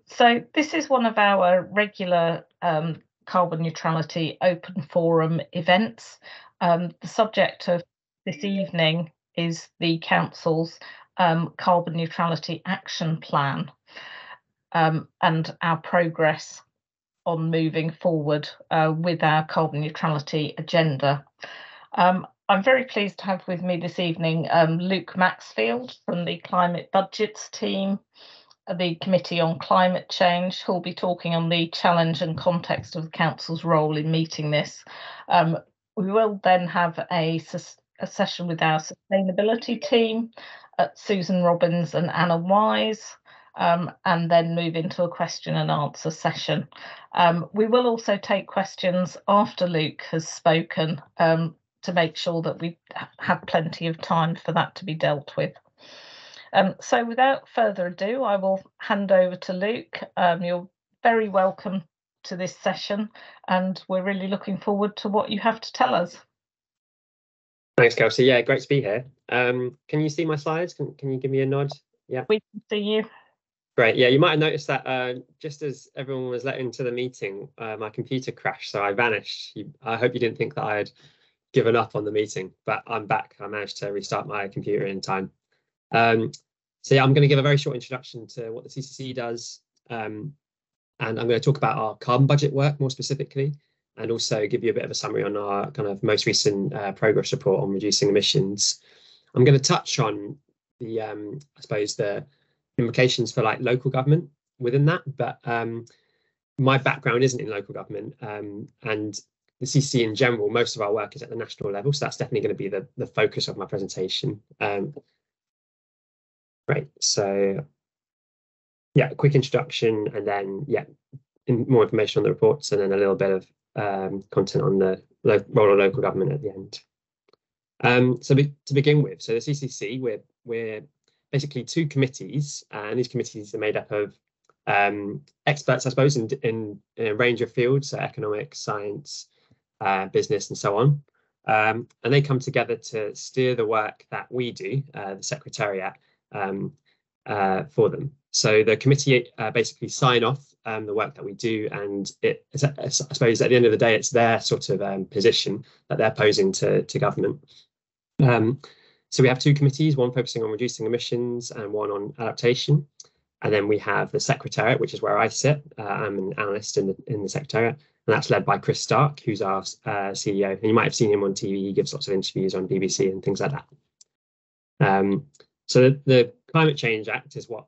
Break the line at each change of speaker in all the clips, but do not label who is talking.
So this is one of our regular carbon neutrality open forum events. The subject of this evening is the Council's carbon neutrality action plan and our progress on moving forward with our carbon neutrality agenda. I'm very pleased to have with me this evening Luke Maxfield from the Climate Budgets team, the Committee on Climate Change, who'll be talking on the challenge and context of the Council's role in meeting this. We will then have a session with our sustainability team, Susan Robbins and Anna Wise, and then move into a question and answer session. We will also take questions after Luke has spoken to make sure that we have plenty of time for that to be dealt with. So without further ado, I will hand over to Luke. You're very welcome to this session, and we're really looking forward to what you have to tell us.
Thanks, Kelsey. Yeah, great to be here. Can you see my slides? Can you give me a nod? Yeah,
we can see you.
Great. Yeah, you might have noticed that just as everyone was let into the meeting, my computer crashed, so I vanished. I hope you didn't think that I had given up on the meeting, but I'm back. I managed to restart my computer in time. So yeah, I'm going to give a very short introduction to what the CCC does, and I'm going to talk about our carbon budget work more specifically, and also give you a bit of a summary on our kind of most recent progress report on reducing emissions. I'm going to touch on the, I suppose, the implications for like local government within that, but my background isn't in local government, and the CCC in general, most of our work is at the national level, so that's definitely going to be the focus of my presentation. Right, so yeah, a quick introduction, and then yeah, more information on the reports, and then a little bit of content on the role of local government at the end. So to begin with, so the CCC, we're basically two committees, and these committees are made up of experts, I suppose, in a range of fields, so economics, science, business, and so on. And they come together to steer the work that we do, the Secretariat, for them. So the committee basically sign off the work that we do, and I suppose at the end of the day, it's their sort of position that they're posing to government. So we have two committees, one focusing on reducing emissions and one on adaptation. And then we have the Secretariat, which is where I sit. I'm an analyst in the Secretariat, and that's led by Chris Stark, who's our CEO. And you might have seen him on TV. He gives lots of interviews on BBC and things like that. So the Climate Change Act is what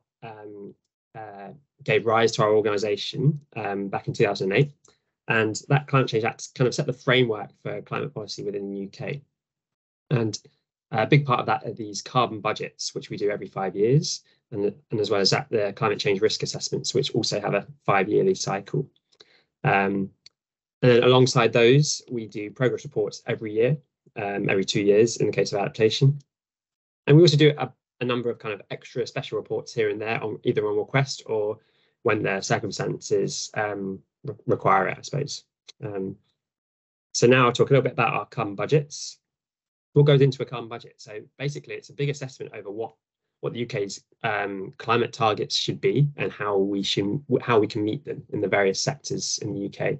gave rise to our organisation back in 2008. And that Climate Change Act kind of set the framework for climate policy within the UK. And a big part of that are these carbon budgets, which we do every 5 years, and as well as that, the climate change risk assessments, which also have a 5-yearly cycle. And then alongside those, we do progress reports every year, every 2 years in the case of adaptation. And we also do a number of kind of extra special reports here and there, either on request or when the circumstances require it, I suppose. So now I'll talk a little bit about our carbon budgets. What goes into a carbon budget? So basically, it's a big assessment over what the UK's climate targets should be and how we can meet them in the various sectors in the UK.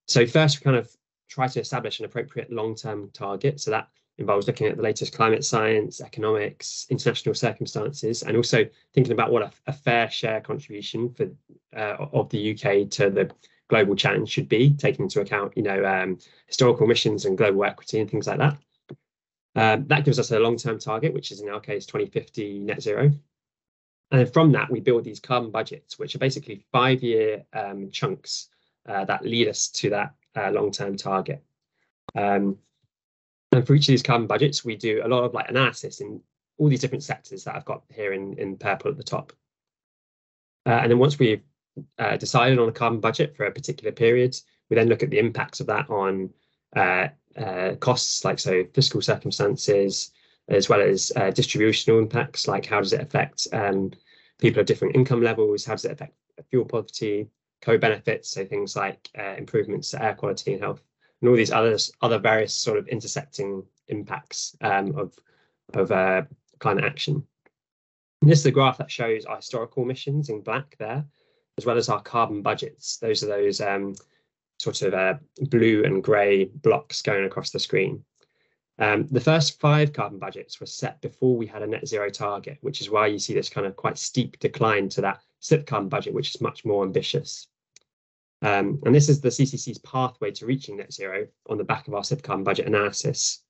So first, we kind of try to establish an appropriate long-term target. So that involves looking at the latest climate science, economics, international circumstances, and also thinking about what a fair share contribution for of the UK to the global challenge should be, taking into account, historical emissions and global equity and things like that. That gives us a long-term target, which is in our case 2050 net zero. And then from that, we build these carbon budgets, which are basically 5-year chunks that lead us to that long-term target. And for each of these carbon budgets, we do a lot of analysis in all these different sectors that I've got here in purple at the top. And then once we've decided on a carbon budget for a particular period, we then look at the impacts of that on costs, so fiscal circumstances, as well as distributional impacts, like how does it affect people of different income levels, how does it affect fuel poverty, co-benefits, so things like improvements to air quality and health, and all these other various sort of intersecting impacts of climate action. And this is a graph that shows our historical emissions in black there, as well as our carbon budgets. Those are those sort of blue and grey blocks going across the screen. The first 5 carbon budgets were set before we had a net zero target, which is why you see this kind of quite steep decline to that 6th carbon budget, which is much more ambitious. And this is the CCC's pathway to reaching net zero on the back of our 6th carbon budget analysis.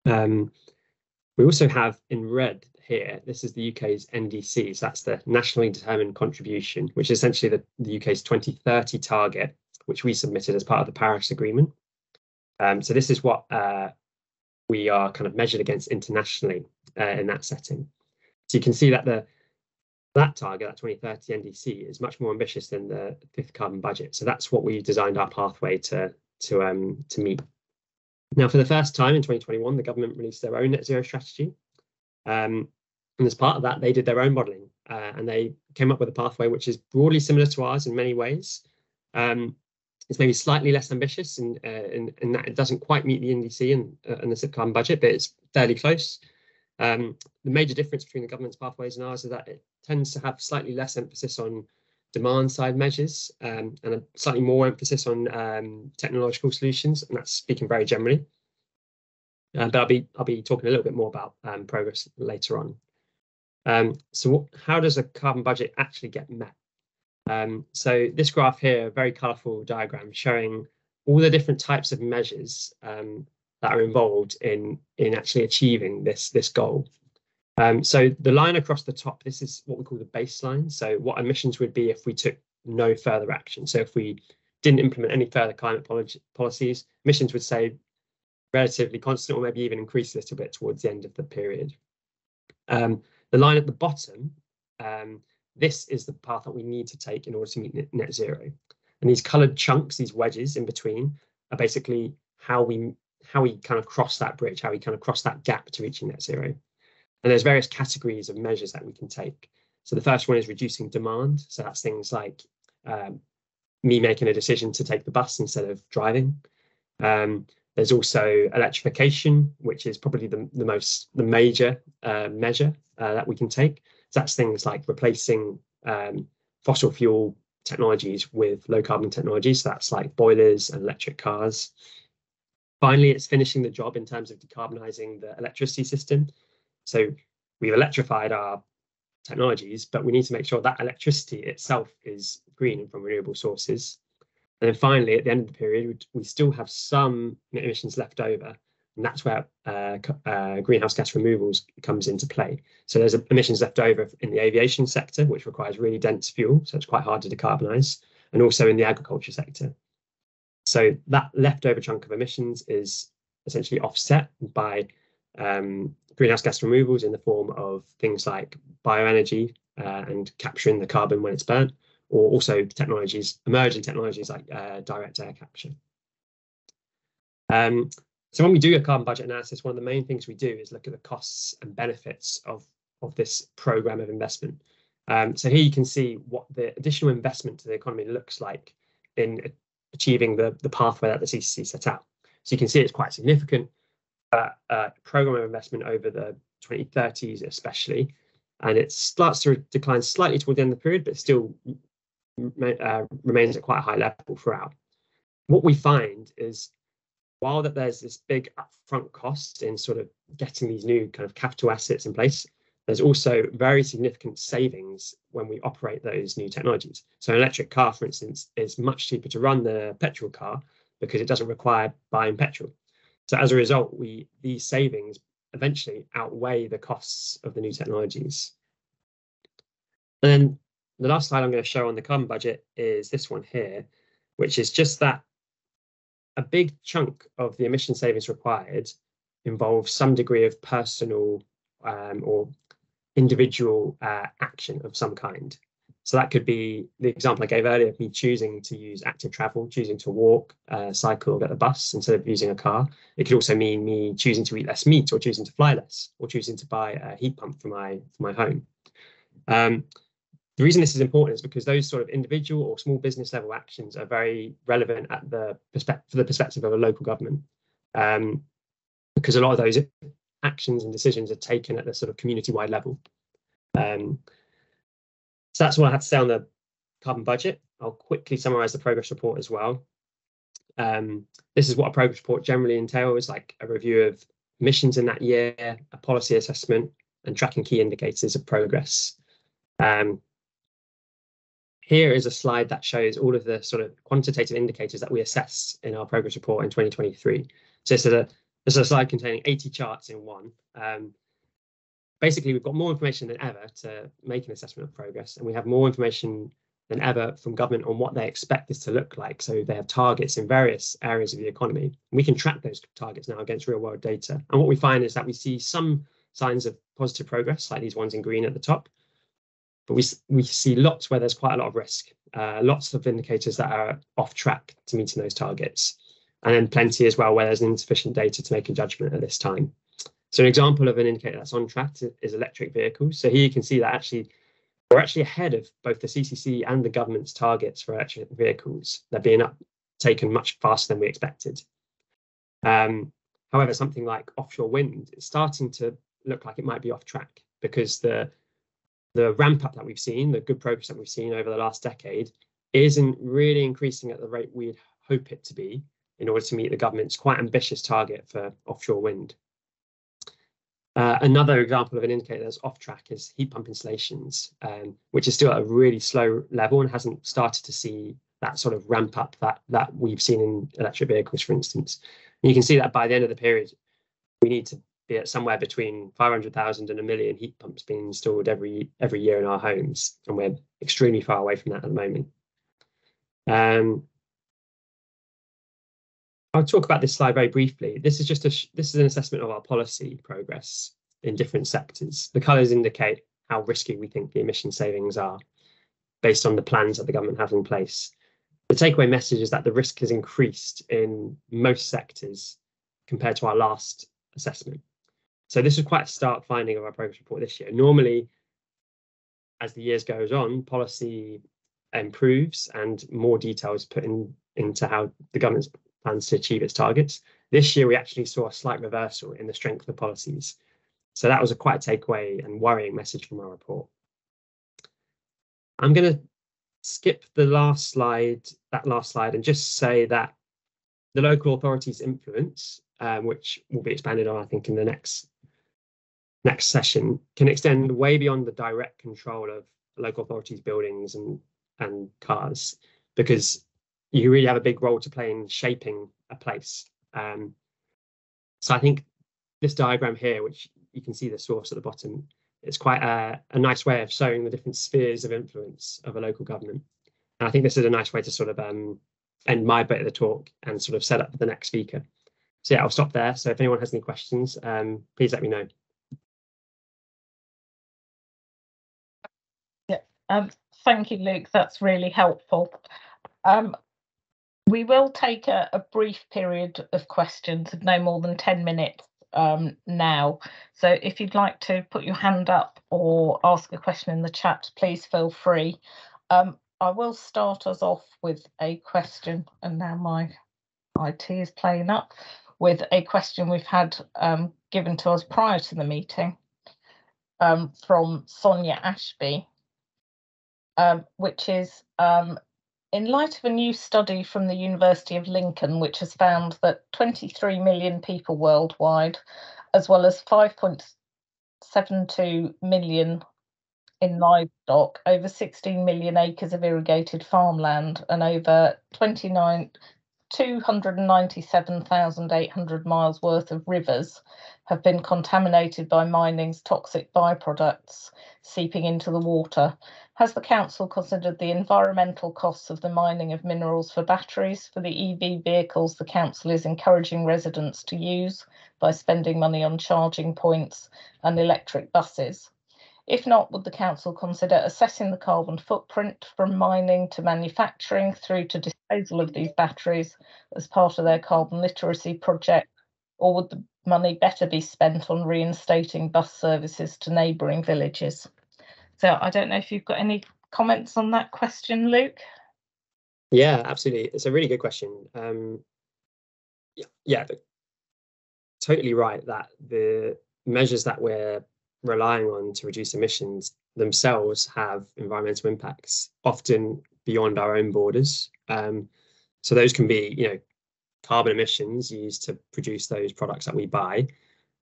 We also have in red here, this is the UK's NDC, so that's the nationally determined contribution, which is essentially the UK's 2030 target, which we submitted as part of the Paris Agreement. So this is what we are kind of measured against internationally in that setting. So you can see that that target, that 2030 NDC, is much more ambitious than the 5th carbon budget. So that's what we designed our pathway to meet. Now, for the first time in 2021, the government released their own net zero strategy. And as part of that, they did their own modelling and they came up with a pathway which is broadly similar to ours in many ways. It's maybe slightly less ambitious in that it doesn't quite meet the NDC and the 6th carbon budget, but it's fairly close. The major difference between the government's pathways and ours is that it tends to have slightly less emphasis on demand side measures and a slightly more emphasis on technological solutions, and that's speaking very generally. But I'll be talking a little bit more about progress later on. So how does a carbon budget actually get met? So this graph here, a very colourful diagram showing all the different types of measures that are involved in actually achieving this goal. So the line across the top, this is what we call the baseline. So what emissions would be if we took no further action. So if we didn't implement any further climate policies, emissions would stay relatively constant or maybe even increase a little bit towards the end of the period. The line at the bottom, this is the path that we need to take in order to meet net zero. And these coloured chunks, these wedges in between, are basically how we kind of cross that bridge, how we kind of cross that gap to reaching net zero. And there's various categories of measures that we can take. So the first one is reducing demand. So that's things like me making a decision to take the bus instead of driving. There's also electrification, which is probably the major measure that we can take. So that's things like replacing fossil fuel technologies with low carbon technologies. So that's like boilers and electric cars. Finally, it's finishing the job in terms of decarbonising the electricity system. So we've electrified our technologies, but we need to make sure that electricity itself is green and from renewable sources. And then finally, at the end of the period, we still have some emissions left over, and that's where greenhouse gas removals comes into play. So there's emissions left over in the aviation sector, which requires really dense fuel, so it's quite hard to decarbonise, and also in the agriculture sector. So that leftover chunk of emissions is essentially offset by greenhouse gas removals in the form of things like bioenergy and capturing the carbon when it's burnt, or also emerging technologies like direct air capture. So when we do a carbon budget analysis, one of the main things we do is look at the costs and benefits of this programme of investment. So here you can see what the additional investment to the economy looks like in achieving the pathway that the CCC set out. So you can see it's quite significant programme of investment over the 2030s especially, and it starts to decline slightly toward the end of the period, but still remains at quite a high level throughout. What we find is, while that there's this big upfront cost in sort of getting these new kind of capital assets in place, there's also very significant savings when we operate those new technologies. So an electric car, for instance, is much cheaper to run than a petrol car because it doesn't require buying petrol. So as a result, these savings eventually outweigh the costs of the new technologies. And then the last slide I'm going to show on the carbon budget is this one here, which is just that a big chunk of the emission savings required involves some degree of personal or individual action of some kind. So that could be the example I gave earlier of me choosing to use active travel, choosing to walk, cycle, or get the bus instead of using a car. It could also mean me choosing to eat less meat, or choosing to fly less, or choosing to buy a heat pump for my home. The reason this is important is because those sort of individual or small business level actions are very relevant at for the perspective of a local government, because a lot of those actions and decisions are taken at the sort of community-wide level. So that's what I had to say on the carbon budget. I'll quickly summarise the progress report as well. This is what a progress report generally entails, like a review of emissions in that year, a policy assessment, and tracking key indicators of progress. Here is a slide that shows all of the sort of quantitative indicators that we assess in our progress report in 2023. So this is a slide containing 80 charts in one. Basically, we've got more information than ever to make an assessment of progress, and we have more information than ever from government on what they expect this to look like. So they have targets in various areas of the economy. We can track those targets now against real world data. And what we find is that we see some signs of positive progress, like these ones in green at the top. But we see lots where there's quite a lot of risk, lots of indicators that are off track to meeting those targets. And then plenty as well where there's insufficient data to make a judgment at this time. So an example of an indicator that's on track is electric vehicles. So here you can see that we're actually ahead of both the CCC and the government's targets for electric vehicles. They're being taken much faster than we expected. However, something like offshore wind is starting to look like it might be off track because the ramp up that we've seen, the good progress that we've seen over the last decade, isn't really increasing at the rate we'd hope it to be in order to meet the government's quite ambitious target for offshore wind. Another example of an indicator that's off track is heat pump installations, which is still at a really slow level and hasn't started to see that sort of ramp up that we've seen in electric vehicles, for instance. And you can see that by the end of the period, we need to be at somewhere between 500,000 and 1 million heat pumps being installed every year in our homes, and we're extremely far away from that at the moment. I'll talk about this slide very briefly. This is an assessment of our policy progress in different sectors. The colours indicate how risky we think the emission savings are based on the plans that the government has in place. The takeaway message is that the risk has increased in most sectors compared to our last assessment. So this is quite a stark finding of our progress report this year. Normally, as the years goes on, policy improves and more detail is put into how the government's plans to achieve its targets. This year, we actually saw a slight reversal in the strength of the policies. So that was quite a takeaway and worrying message from our report. I'm going to skip that last slide, and just say that the local authorities' influence, which will be expanded on, I think, in the next session, can extend way beyond the direct control of local authorities' buildings and cars, because you really have a big role to play in shaping a place. So I think this diagram here, which you can see the source at the bottom, it's quite a nice way of showing the different spheres of influence of a local government. And I think this is a nice way to sort of end my bit of the talk and sort of set up for the next speaker. So yeah, I'll stop there. So if anyone has any questions, please let me know.
Yeah, thank you, Luke. That's really helpful. We will take a brief period of questions of no more than 10 minutes now. So if you'd like to put your hand up or ask a question in the chat, please feel free. I will start us off with a question, and now my IT is playing up, with a question we've had given to us prior to the meeting from Sonia Ashby, which is, in light of a new study from the University of Lincoln, which has found that 23 million people worldwide, as well as 5.72 million in livestock, over 16 million acres of irrigated farmland, and over 297,800 miles worth of rivers have been contaminated by mining's toxic byproducts seeping into the water. Has the council considered the environmental costs of the mining of minerals for batteries for the EV vehicles the council is encouraging residents to use by spending money on charging points and electric buses? If not, would the council consider assessing the carbon footprint from mining to manufacturing through to disposal of these batteries as part of their carbon literacy project, or would the money better be spent on reinstating bus services to neighbouring villages? So I don't know if you've got any comments on that question, Luke.
Yeah, absolutely. It's a really good question. Yeah, totally right that the measures that we're relying on to reduce emissions themselves have environmental impacts, often beyond our own borders. So those can be, carbon emissions used to produce those products that we buy,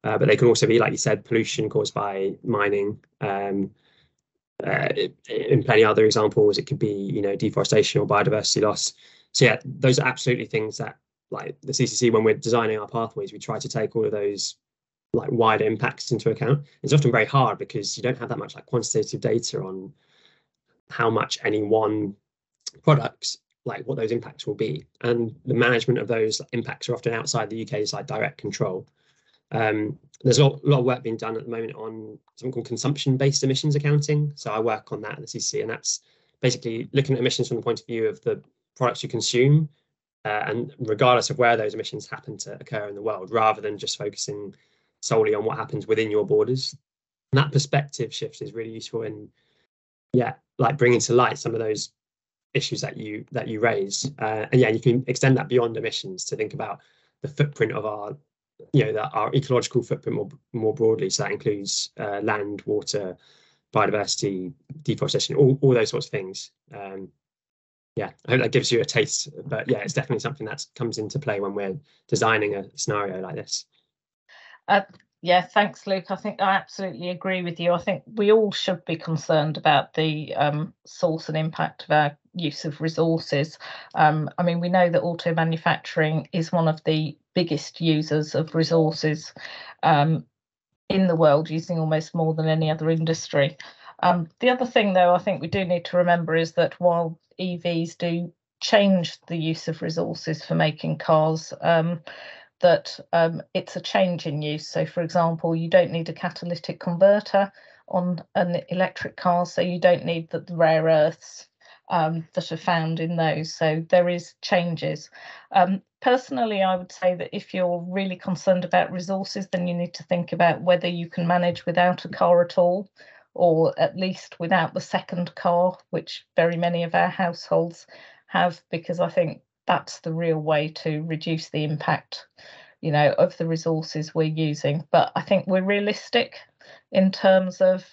but they can also be, like you said, pollution caused by mining. In plenty other examples, it could be, deforestation or biodiversity loss. So yeah, those are absolutely things that, like the CCC, when we're designing our pathways, we try to take all of those like wider impacts into account. It's often very hard because you don't have that much like quantitative data on how much any one product, like what those impacts will be, and the management of those impacts are often outside the UK's like direct control. There's a lot of work being done at the moment on something called consumption-based emissions accounting. So I work on that at the CCC, and that's basically looking at emissions from the point of view of the products you consume, and regardless of where those emissions happen to occur in the world, rather than just focusing solely on what happens within your borders. And that perspective shift is really useful in, like bringing to light some of those issues that you raise. And yeah, you can extend that beyond emissions to think about the footprint of our, our ecological footprint more broadly. So that includes land, water, biodiversity, deforestation, all those sorts of things. Yeah, I hope that gives you a taste, but yeah, it's definitely something that comes into play when we're designing a scenario like this.
Yeah, thanks, Luke. I think I absolutely agree with you. I think we all should be concerned about the source and impact of our use of resources. I mean, we know that auto manufacturing is one of the biggest users of resources in the world, using almost more than any other industry. The other thing, though, I think we do need to remember is that while EVs do change the use of resources for making cars, that it's a change in use. So, for example, you don't need a catalytic converter on an electric car, so you don't need the rare earths that are found in those. So there is changes. Personally, I would say that if you're really concerned about resources, then you need to think about whether you can manage without a car at all, or at least without the second car, which very many of our households have, because I think that's the real way to reduce the impact, of the resources we're using. But I think we're realistic in terms of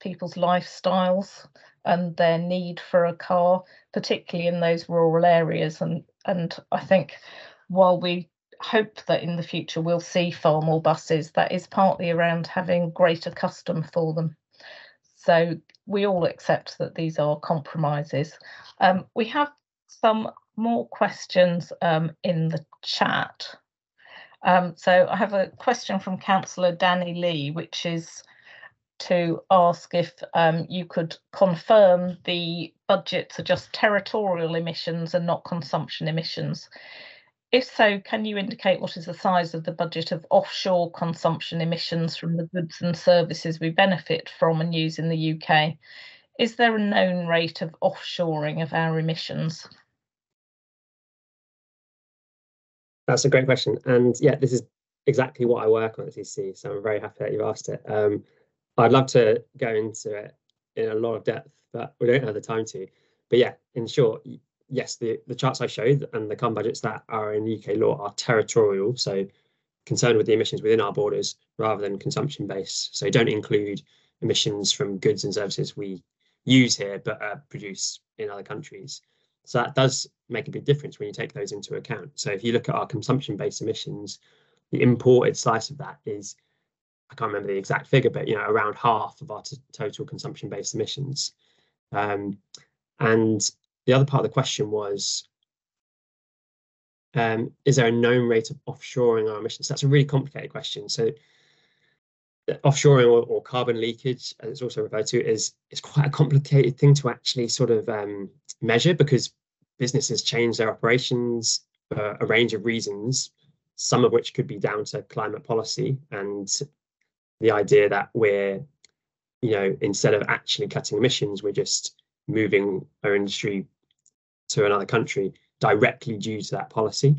people's lifestyles and their need for a car, particularly in those rural areas. And I think while we hope that in the future we'll see far more buses, that is partly around having greater custom for them. So we all accept that these are compromises. We have some more questions in the chat. So I have a question from Councillor Danny Lee, which is to ask if you could confirm the budgets are just territorial emissions and not consumption emissions. If so, can you indicate what is the size of the budget of offshore consumption emissions from the goods and services we benefit from and use in the UK? Is there a known rate of offshoring of our emissions?
That's a great question. And yeah, this is exactly what I work on at CCC, so I'm very happy that you've asked it. I'd love to go into it in a lot of depth, but we don't have the time to. But yeah, in short, yes, the charts I showed and the carbon budgets that are in UK law are territorial, so concerned with the emissions within our borders rather than consumption based. So don't include emissions from goods and services we use here but produce in other countries. So that does make a big difference when you take those into account. So if you look at our consumption-based emissions, the imported slice of that is, I can't remember the exact figure, but around half of our total consumption-based emissions. And the other part of the question was, is there a known rate of offshoring our emissions? That's a really complicated question. So offshoring or carbon leakage, as it's also referred to, is quite a complicated thing to actually sort of measure, because businesses change their operations for a range of reasons, some of which could be down to climate policy and the idea that we're, instead of actually cutting emissions, we're just moving our industry to another country directly due to that policy.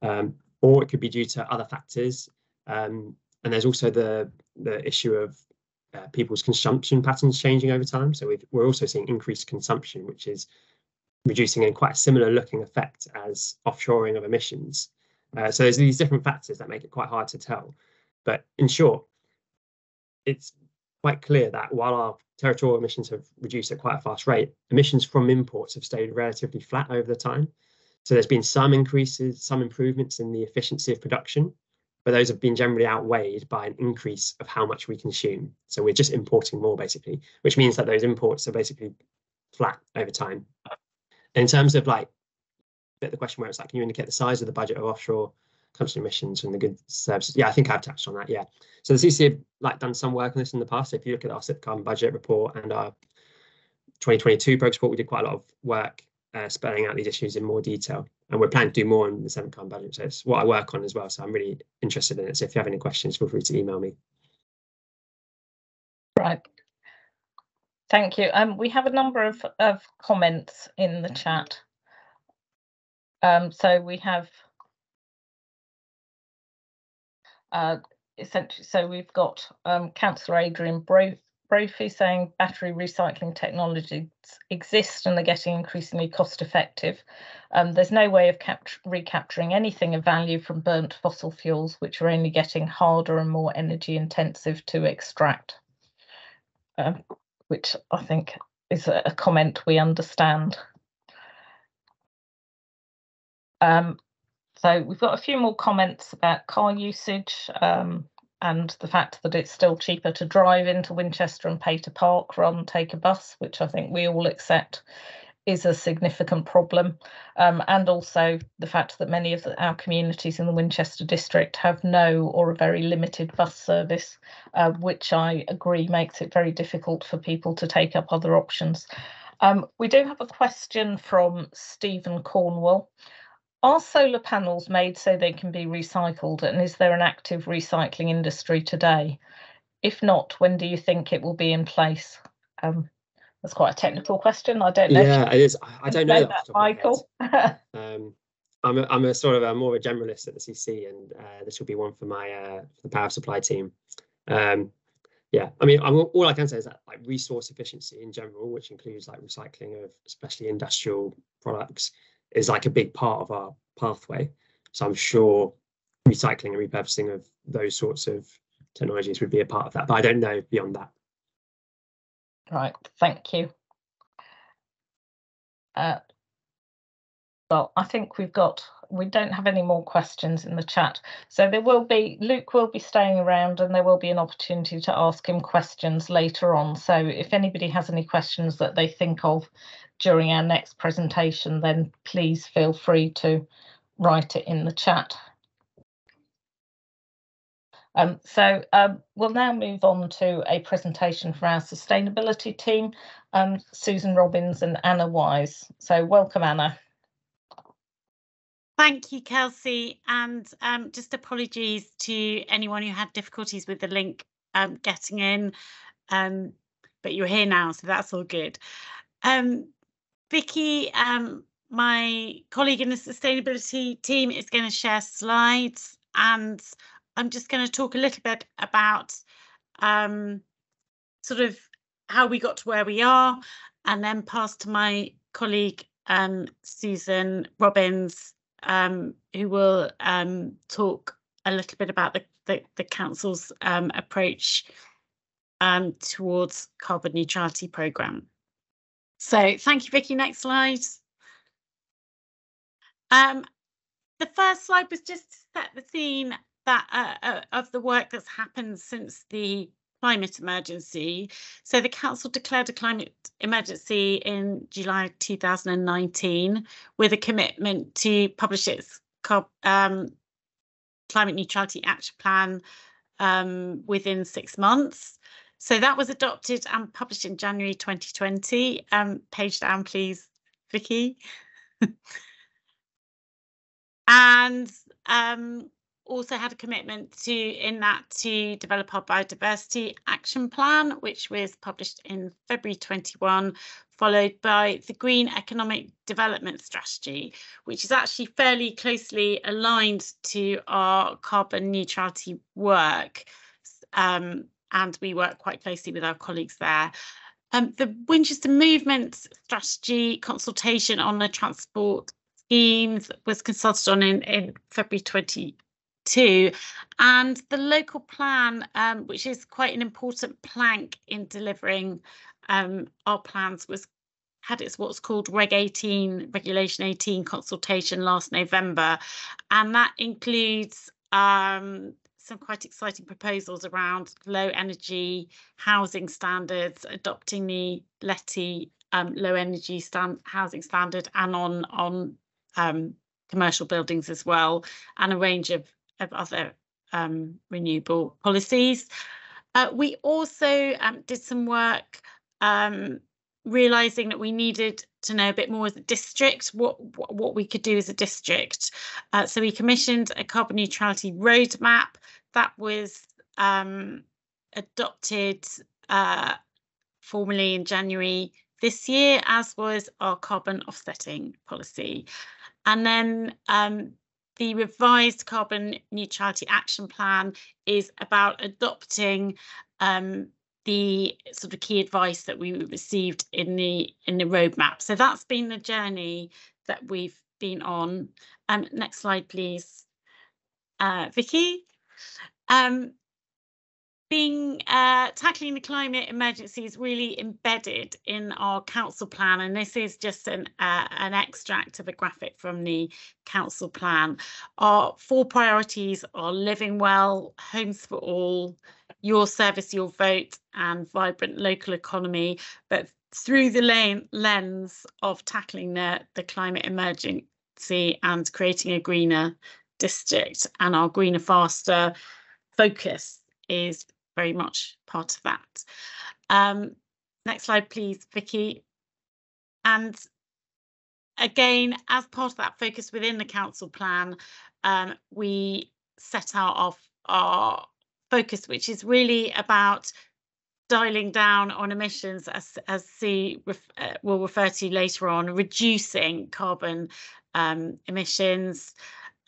Or it could be due to other factors. And there's also the issue of people's consumption patterns changing over time. So we're also seeing increased consumption, which is reducing in quite a similar looking effect as offshoring of emissions. So there's these different factors that make it quite hard to tell. But in short, it's quite clear that while our territorial emissions have reduced at quite a fast rate, emissions from imports have stayed relatively flat over the time. So there's been some increases, some improvements in the efficiency of production, but those have been generally outweighed by an increase of how much we consume. So we're just importing more, basically, which means that those imports are basically flat over time. And in terms of like the question where it's like, can you indicate the size of the budget of offshore country emissions and the goods services? Yeah, I think I've touched on that. Yeah. So the CC have like done some work on this in the past. So if you look at our SIP carbon budget report and our 2022 progress report, we did quite a lot of work spelling out these issues in more detail. And we're planning to do more in the 7th carbon budget. So it's what I work on as well. So I'm really interested in it. So if you have any questions, feel free to email me.
Right. Thank you. We have a number of comments in the chat. So we have essentially, so we've got Councillor Adrian Brophy saying battery recycling technologies exist and they're getting increasingly cost effective. There's no way of recapturing anything of value from burnt fossil fuels, which are only getting harder and more energy intensive to extract, which I think is a comment we understand. So we've got a few more comments about car usage and the fact that it's still cheaper to drive into Winchester and pay to park rather than take a bus, which I think we all accept is a significant problem. And also the fact that many of our communities in the Winchester district have no or a very limited bus service, which I agree makes it very difficult for people to take up other options. We do have a question from Stephen Cornwall. Are solar panels made so they can be recycled, and is there an active recycling industry today? If not, when do you think it will be in place? That's quite a technical question. I don't know.
Yeah, it is. I don't know
that, Michael.
I'm a sort of a more of a generalist at the CC, and this will be one for my the power supply team. Yeah, I mean, all I can say is that like resource efficiency in general, which includes like recycling of especially industrial products, is like a big part of our pathway. So I'm sure recycling and repurposing of those sorts of technologies would be a part of that, but I don't know beyond that.
Right, thank you. Well, I think we don't have any more questions in the chat. So Luke will be staying around and there will be an opportunity to ask him questions later on. So if anybody has any questions that they think of during our next presentation, then please feel free to write it in the chat. We'll now move on to a presentation from our sustainability team, Susan Robbins and Anna Wise. So welcome, Anna.
Thank you, Kelsey, and just apologies to anyone who had difficulties with the link getting in, but you're here now, so that's all good. Vicky, my colleague in the sustainability team, is going to share slides, and I'm just going to talk a little bit about sort of how we got to where we are, and then pass to my colleague Susan Robbins, who will talk a little bit about the council's approach towards carbon neutrality programme. So thank you, Vicky. Next slide. The first slide was just to set the scene that of the work that's happened since the climate emergency. So the council declared a climate emergency in July 2019 with a commitment to publish its climate neutrality action plan within 6 months. So that was adopted and published in January 2020. Page down, please, Vicky. And also had a commitment to develop our biodiversity action plan, which was published in February 21, followed by the Green Economic Development Strategy, which is actually fairly closely aligned to our carbon neutrality work. And we work quite closely with our colleagues there. The Winchester Movement Strategy consultation on the transport schemes was consulted on in February 2021, too. And the local plan, which is quite an important plank in delivering our plans, had its what's called Regulation 18 consultation last November, and that includes some quite exciting proposals around low energy housing standards, adopting the LETI low energy housing standard, and on commercial buildings as well, and a range of other renewable policies. We also did some work realizing that we needed to know a bit more as a district, what we could do as a district. So we commissioned a carbon neutrality roadmap that was adopted formally in January this year, as was our carbon offsetting policy. And then the revised carbon neutrality action plan is about adopting the sort of key advice that we received in the roadmap. So that's been the journey that we've been on. Next slide, please, Vicky. Tackling the climate emergency is really embedded in our council plan, and this is just an extract of a graphic from the council plan. Our 4 priorities are living well, homes for all, your service, your vote, and vibrant local economy, but through the lens of tackling the climate emergency and creating a greener district. And our greener, faster focus is very much part of that. Next slide, please, Vicky. And again, as part of that focus within the council plan, we set out our focus, which is really about dialing down on emissions, as Sue will refer to later on, reducing carbon emissions,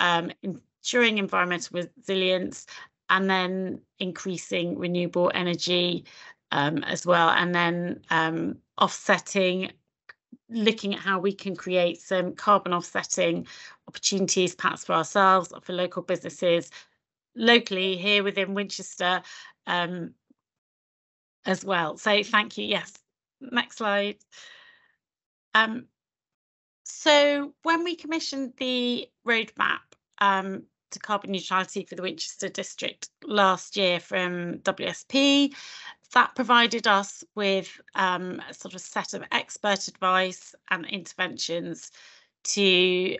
ensuring environmental resilience, and then increasing renewable energy as well, and then offsetting, looking at how we can create some carbon offsetting opportunities, perhaps for ourselves or for local businesses locally here within Winchester as well. So thank you. Yes, next slide. So when we commissioned the roadmap to carbon neutrality for the Winchester district last year from WSP, that provided us with a sort of set of expert advice and interventions to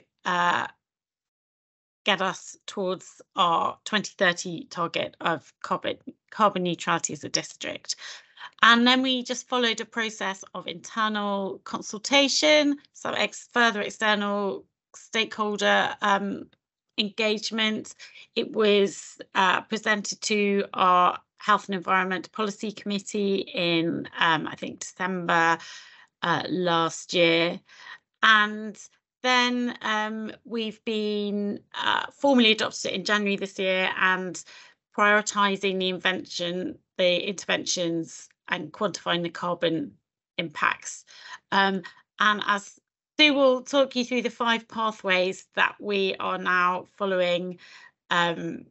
get us towards our 2030 target of carbon neutrality as a district. And then we just followed a process of internal consultation, so further external stakeholder engagement. It was presented to our Health and Environment Policy Committee in, I think, December last year. And then we've been formally adopted in January this year, and prioritising the interventions and quantifying the carbon impacts. And as Sue will talk you through the 5 pathways that we are now following, and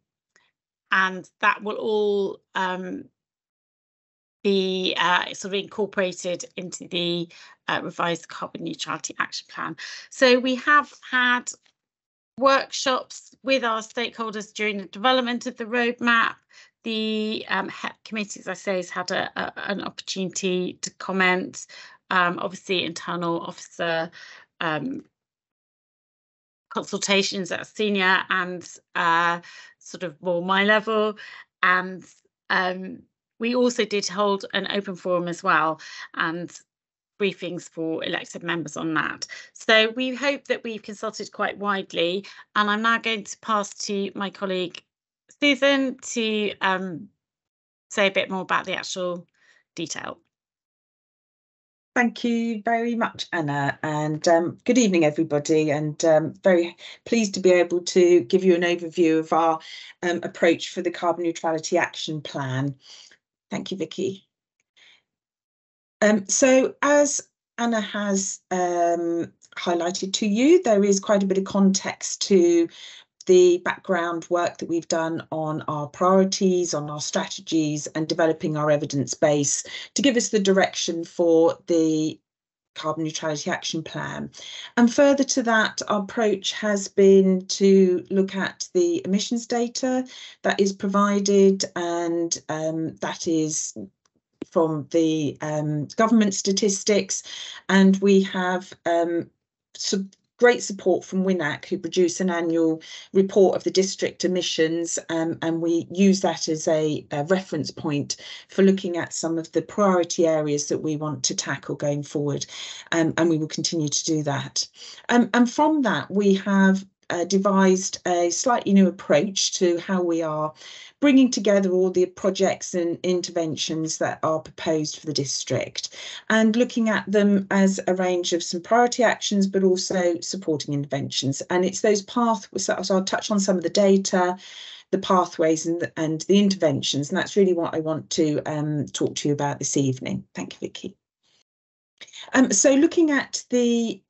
that will all be sort of incorporated into the revised carbon neutrality action plan. So we have had workshops with our stakeholders during the development of the roadmap. The HEP committee, as I say, has had an opportunity to comment. Obviously, internal officer consultations at senior and sort of more my level, and we also did hold an open forum as well, and briefings for elected members on that. So we hope that we've consulted quite widely, and I'm now going to pass to my colleague Susan to say a bit more about the actual detail.
Thank you very much, Anna, and good evening, everybody, and very pleased to be able to give you an overview of our approach for the Carbon Neutrality Action Plan. Thank you, Vicky. So as Anna has highlighted to you, there is quite a bit of context to the background work that we've done on our priorities, on our strategies, and developing our evidence base to give us the direction for the Carbon Neutrality Action Plan. And further to that, our approach has been to look at the emissions data that is provided, and that is from the government statistics. And we have great support from WINAC, who produce an annual report of the district emissions, and we use that as a reference point for looking at some of the priority areas that we want to tackle going forward, and we will continue to do that. And from that, we have devised a slightly new approach to how we are bringing together all the projects and interventions that are proposed for the district, and looking at them as a range of some priority actions, but also supporting interventions. And it's those pathways, so I'll touch on some of the data, the pathways and the interventions, and that's really what I want to talk to you about this evening. Thank you, Vicky. So looking at the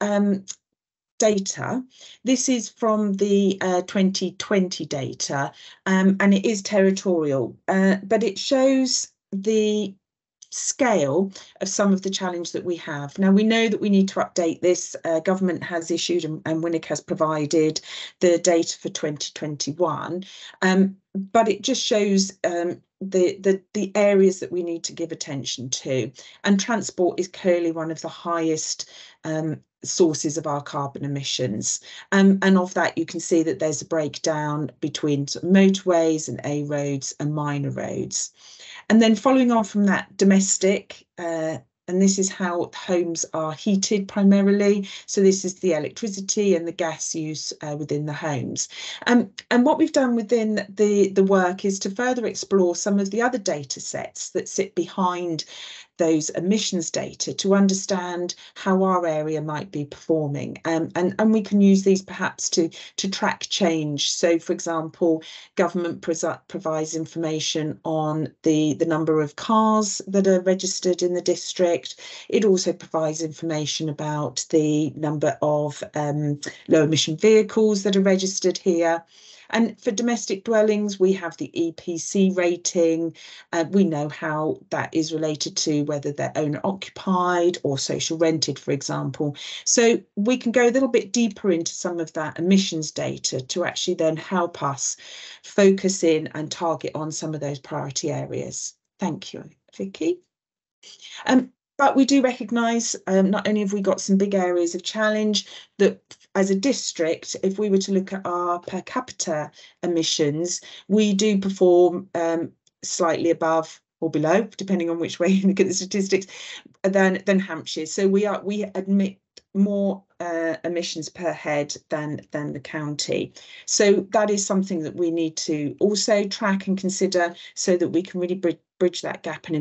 data, this is from the 2020 data, and it is territorial, but it shows the scale of some of the challenge that we have. Now, we know that we need to update this. Government has issued and WINAC has provided the data for 2021, but it just shows the areas that we need to give attention to, and transport is clearly one of the highest sources of our carbon emissions, and of that you can see that there's a breakdown between motorways and A roads and minor roads. And then following on from that, domestic, and this is how homes are heated primarily. So this is the electricity and the gas use within the homes. And what we've done within the work is to further explore some of the other data sets that sit behind those emissions data to understand how our area might be performing, and we can use these perhaps to track change. So, for example, government provides information on the number of cars that are registered in the district. It also provides information about the number of low emission vehicles that are registered here. And for domestic dwellings, we have the EPC rating. We know how that is related to whether they're owner occupied or social rented, for example. So we can go a little bit deeper into some of that emissions data to actually then help us focus in and target on some of those priority areas. Thank you, Vicky. But we do recognise not only have we got some big areas of challenge, that as a district, if we were to look at our per capita emissions, we do perform slightly above or below, depending on which way you look at the statistics, than Hampshire. So we admit more emissions per head than the county. So that is something that we need to also track and consider, so that we can really bridge that gap and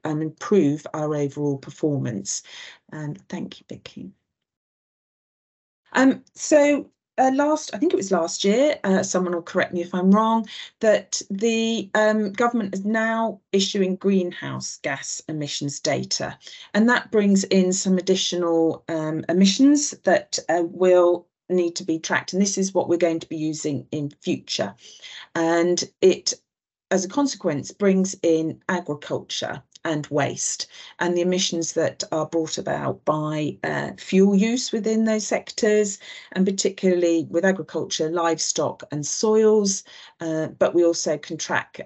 improve our overall performance. And thank you, Vicky. So I think it was last year, someone will correct me if I'm wrong, that the government is now issuing greenhouse gas emissions data, and that brings in some additional emissions that will need to be tracked, and this is what we're going to be using in future. And it, as a consequence, brings in agriculture and waste, and the emissions that are brought about by fuel use within those sectors, and particularly with agriculture, livestock and soils, but we also can track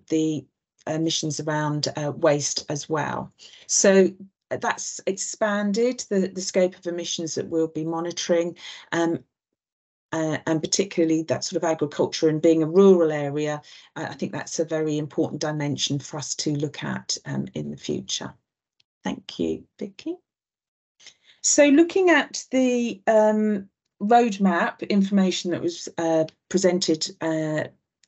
the emissions around waste as well. So that's expanded the scope of emissions that we'll be monitoring, and particularly that sort of agriculture, and being a rural area, I think that's a very important dimension for us to look at in the future. Thank you, Vicky. So looking at the roadmap information that was presented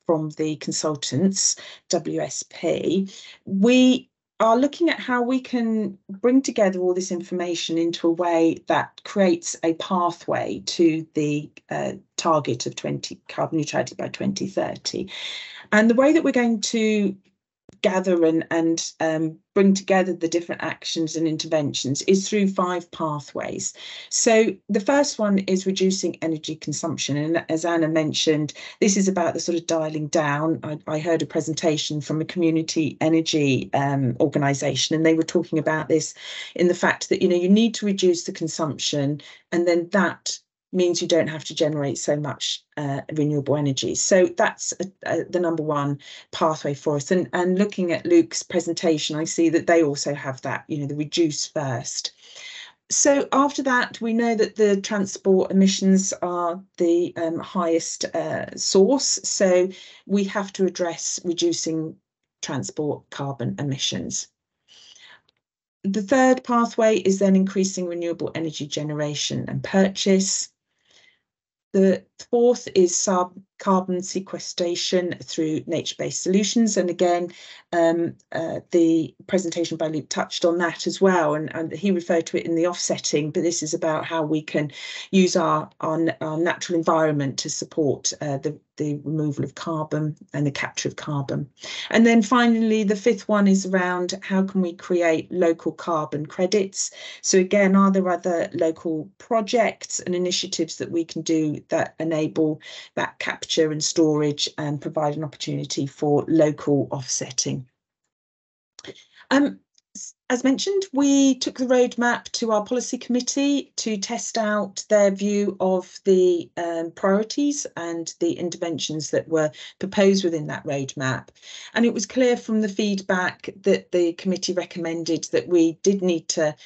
from the consultants, WSP, we are looking at how we can bring together all this information into a way that creates a pathway to the target of carbon neutrality by 2030. And the way that we're going to gather and bring together the different actions and interventions is through 5 pathways. So the first one is reducing energy consumption, and as Anna mentioned, this is about the sort of dialing down. I heard a presentation from a community energy organisation, and they were talking about this in the fact that, you know, you need to reduce the consumption, and then that means you don't have to generate so much renewable energy. So that's the number one pathway for us. And looking at Luke's presentation, I see that they also have that, you know, the reduce first. So after that, we know that the transport emissions are the highest source. So we have to address reducing transport carbon emissions. The third pathway is then increasing renewable energy generation and purchase. The fourth is carbon sequestration through nature-based solutions. And again, the presentation by Luke touched on that as well. And he referred to it in the offsetting, but this is about how we can use our natural environment to support the removal of carbon and the capture of carbon. And then finally, the fifth one is around how can we create local carbon credits. So again, are there other local projects and initiatives that we can do that enable that capture and storage and provide an opportunity for local offsetting? As mentioned, we took the roadmap to our policy committee to test out their view of the priorities and the interventions that were proposed within that roadmap. And it was clear from the feedback that the committee recommended that we did need to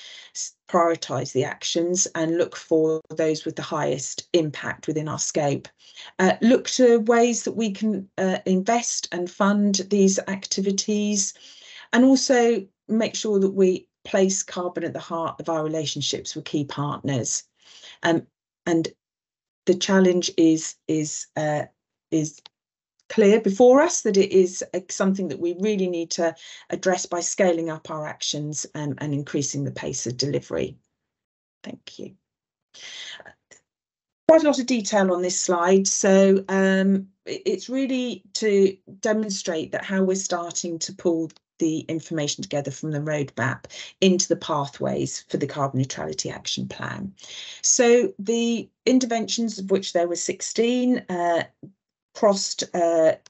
prioritise the actions and look for those with the highest impact within our scope. Look to ways that we can invest and fund these activities, and also make sure that we place carbon at the heart of our relationships with key partners. And the challenge is clear before us, that it is something that we really need to address by scaling up our actions and increasing the pace of delivery. Thank you. Quite a lot of detail on this slide. So it's really to demonstrate that how we're starting to pull the information together from the roadmap into the pathways for the carbon neutrality action plan. So the interventions, of which there were 16, crossed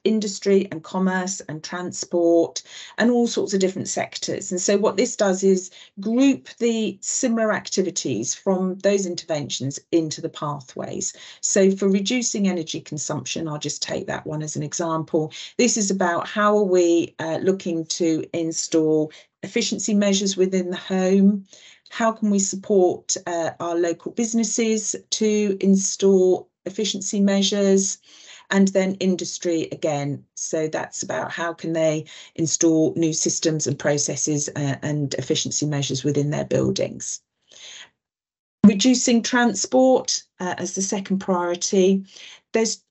industry and commerce and transport and all sorts of different sectors. And so what this does is group the similar activities from those interventions into the pathways. So for reducing energy consumption, I'll just take that one as an example. This is about how are we looking to install efficiency measures within the home. How can we support our local businesses to install efficiency measures? And then industry again. So that's about how can they install new systems and processes and efficiency measures within their buildings. Reducing transport as the second priority. There's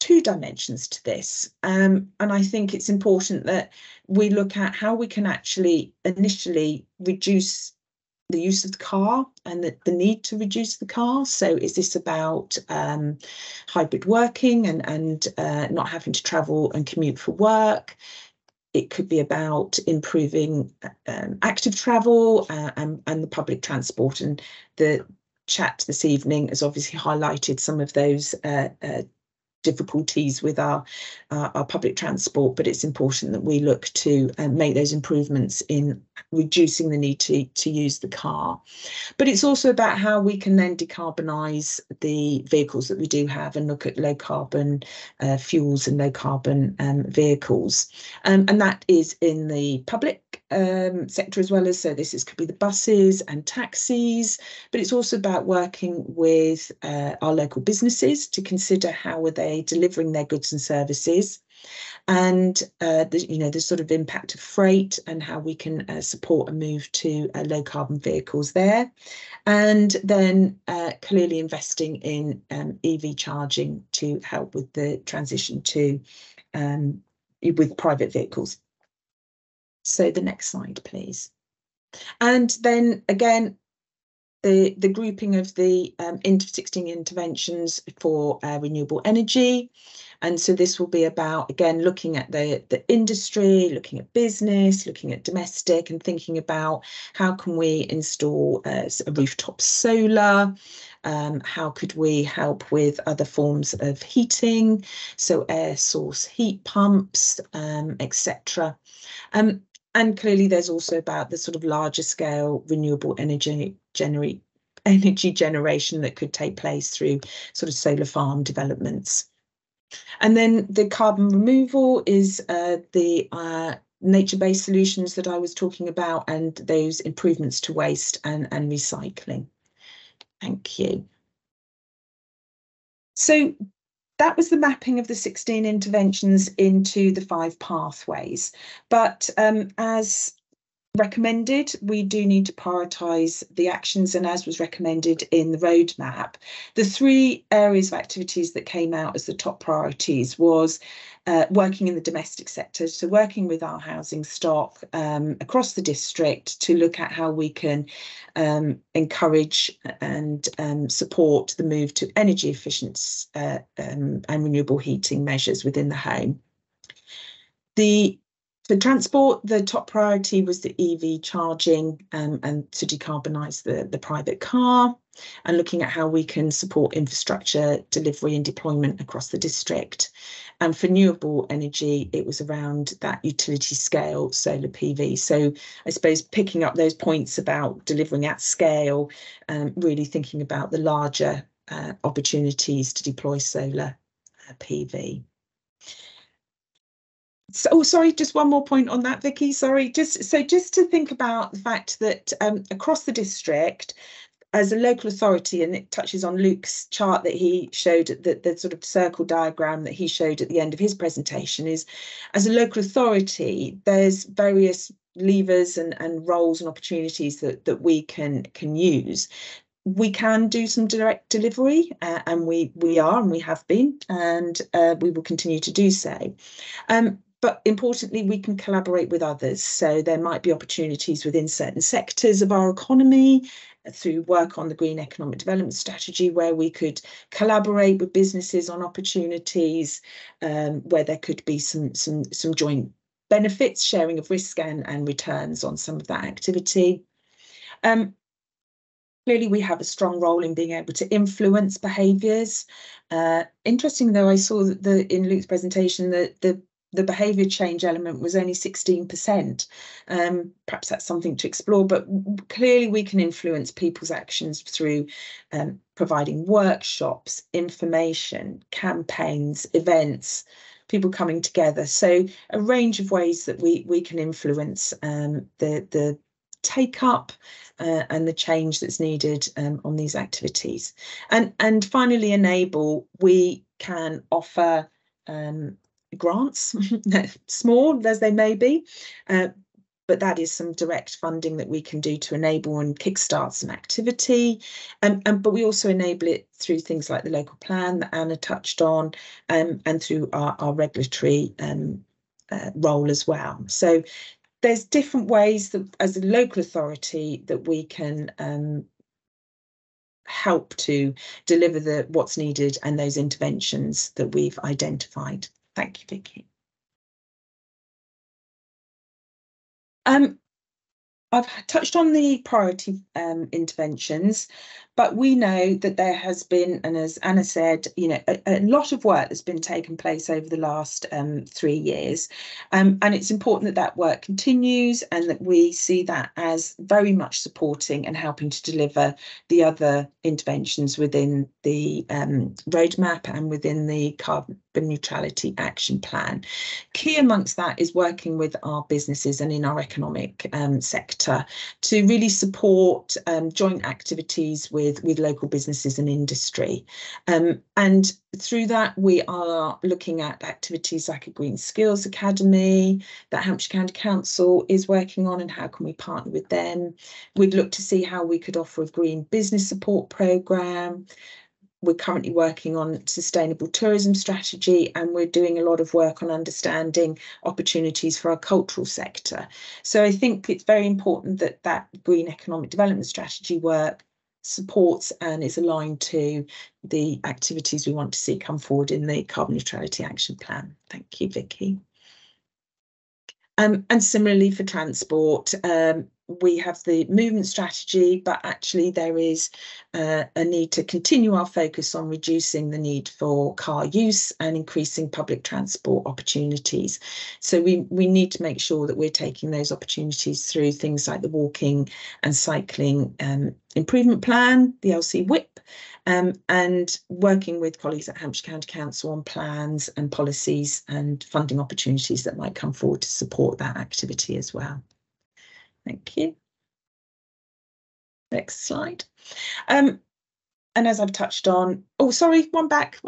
2 dimensions to this. And I think it's important that we look at how we can actually initially reduce the use of the car and the need to reduce the car. So is this about hybrid working and not having to travel and commute for work? It could be about improving active travel and the public transport. And the chat this evening has obviously highlighted some of those difficulties with our public transport, but it's important that we look to make those improvements in reducing the need to use the car. But it's also about how we can then decarbonise the vehicles that we do have and look at low carbon fuels and low carbon vehicles. And that is in the public sector as well as, so this could be the buses and taxis, but it's also about working with our local businesses to consider how are they delivering their goods and services, and the sort of impact of freight and how we can support a move to low carbon vehicles there, and then clearly investing in EV charging to help with the transition to with private vehicles. So the next slide, please. And then again, the grouping of the 16 interventions for renewable energy. And so this will be about, again, looking at the industry, looking at business, looking at domestic, and thinking about how can we install a rooftop solar, how could we help with other forms of heating, so air source heat pumps, etc. And clearly there's also about the sort of larger scale renewable energy generation that could take place through sort of solar farm developments. And then the carbon removal is the nature-based solutions that I was talking about, and those improvements to waste and recycling. Thank you. So that was the mapping of the 16 interventions into the 5 pathways. But as recommended, we do need to prioritise the actions, and as was recommended in the roadmap, the 3 areas of activities that came out as the top priorities was working in the domestic sector, so working with our housing stock across the district to look at how we can encourage and support the move to energy efficient and renewable heating measures within the home. For transport, the top priority was the EV charging and to decarbonise the private car, and looking at how we can support infrastructure delivery and deployment across the district. And for renewable energy, it was around that utility scale solar PV. So I suppose picking up those points about delivering at scale, really thinking about the larger opportunities to deploy solar PV. So, oh, sorry, just one more point on that, Vicky. Sorry, just to think about the fact that across the district, as a local authority, and it touches on Luke's chart that he showed, the sort of circle diagram that he showed at the end of his presentation, is as a local authority, there's various levers and roles and opportunities that we can use. We can do some direct delivery, and we are, and we have been, and we will continue to do so. But importantly, we can collaborate with others. So there might be opportunities within certain sectors of our economy through work on the Green Economic Development Strategy, where we could collaborate with businesses on opportunities, where there could be some joint benefits, sharing of risk and returns on some of that activity. Clearly, we have a strong role in being able to influence behaviours. Interesting, though, I saw that in Luke's presentation that the behaviour change element was only 16%. Perhaps that's something to explore, but clearly we can influence people's actions through providing workshops, information, campaigns, events, people coming together. So a range of ways that we can influence the take up and the change that's needed on these activities. And finally, enable, we can offer grants, small as they may be, but that is some direct funding that we can do to enable and kickstart some activity. But we also enable it through things like the local plan that Anna touched on, and through our regulatory role as well. So there's different ways that as a local authority that we can help to deliver what's needed and those interventions that we've identified. Thank you, Vicky. I've touched on the priority interventions, but we know that there has been, and as Anna said, a lot of work that's been taken place over the last 3 years, and it's important that work continues and that we see that as very much supporting and helping to deliver the other interventions within the roadmap and within the carbon neutrality action plan. Key amongst that is working with our businesses and in our economic sector to really support joint activities with local businesses and industry. And through that, we are looking at activities like a Green Skills Academy that Hampshire County Council is working on, and how can we partner with them. We'd look to see how we could offer a green business support programme. We're currently working on sustainable tourism strategy, and we're doing a lot of work on understanding opportunities for our cultural sector. So I think it's very important that green economic development strategy work supports and is aligned to the activities we want to see come forward in the Carbon Neutrality Action Plan. Thank you, Vicky. And similarly for transport, we have the movement strategy, but actually there is a need to continue our focus on reducing the need for car use and increasing public transport opportunities. So we need to make sure that we're taking those opportunities through things like the walking and cycling improvement plan, the LC WIP, and working with colleagues at Hampshire County Council on plans and policies and funding opportunities that might come forward to support that activity as well. Thank you. Next slide. And as I've touched on, oh, sorry, one back.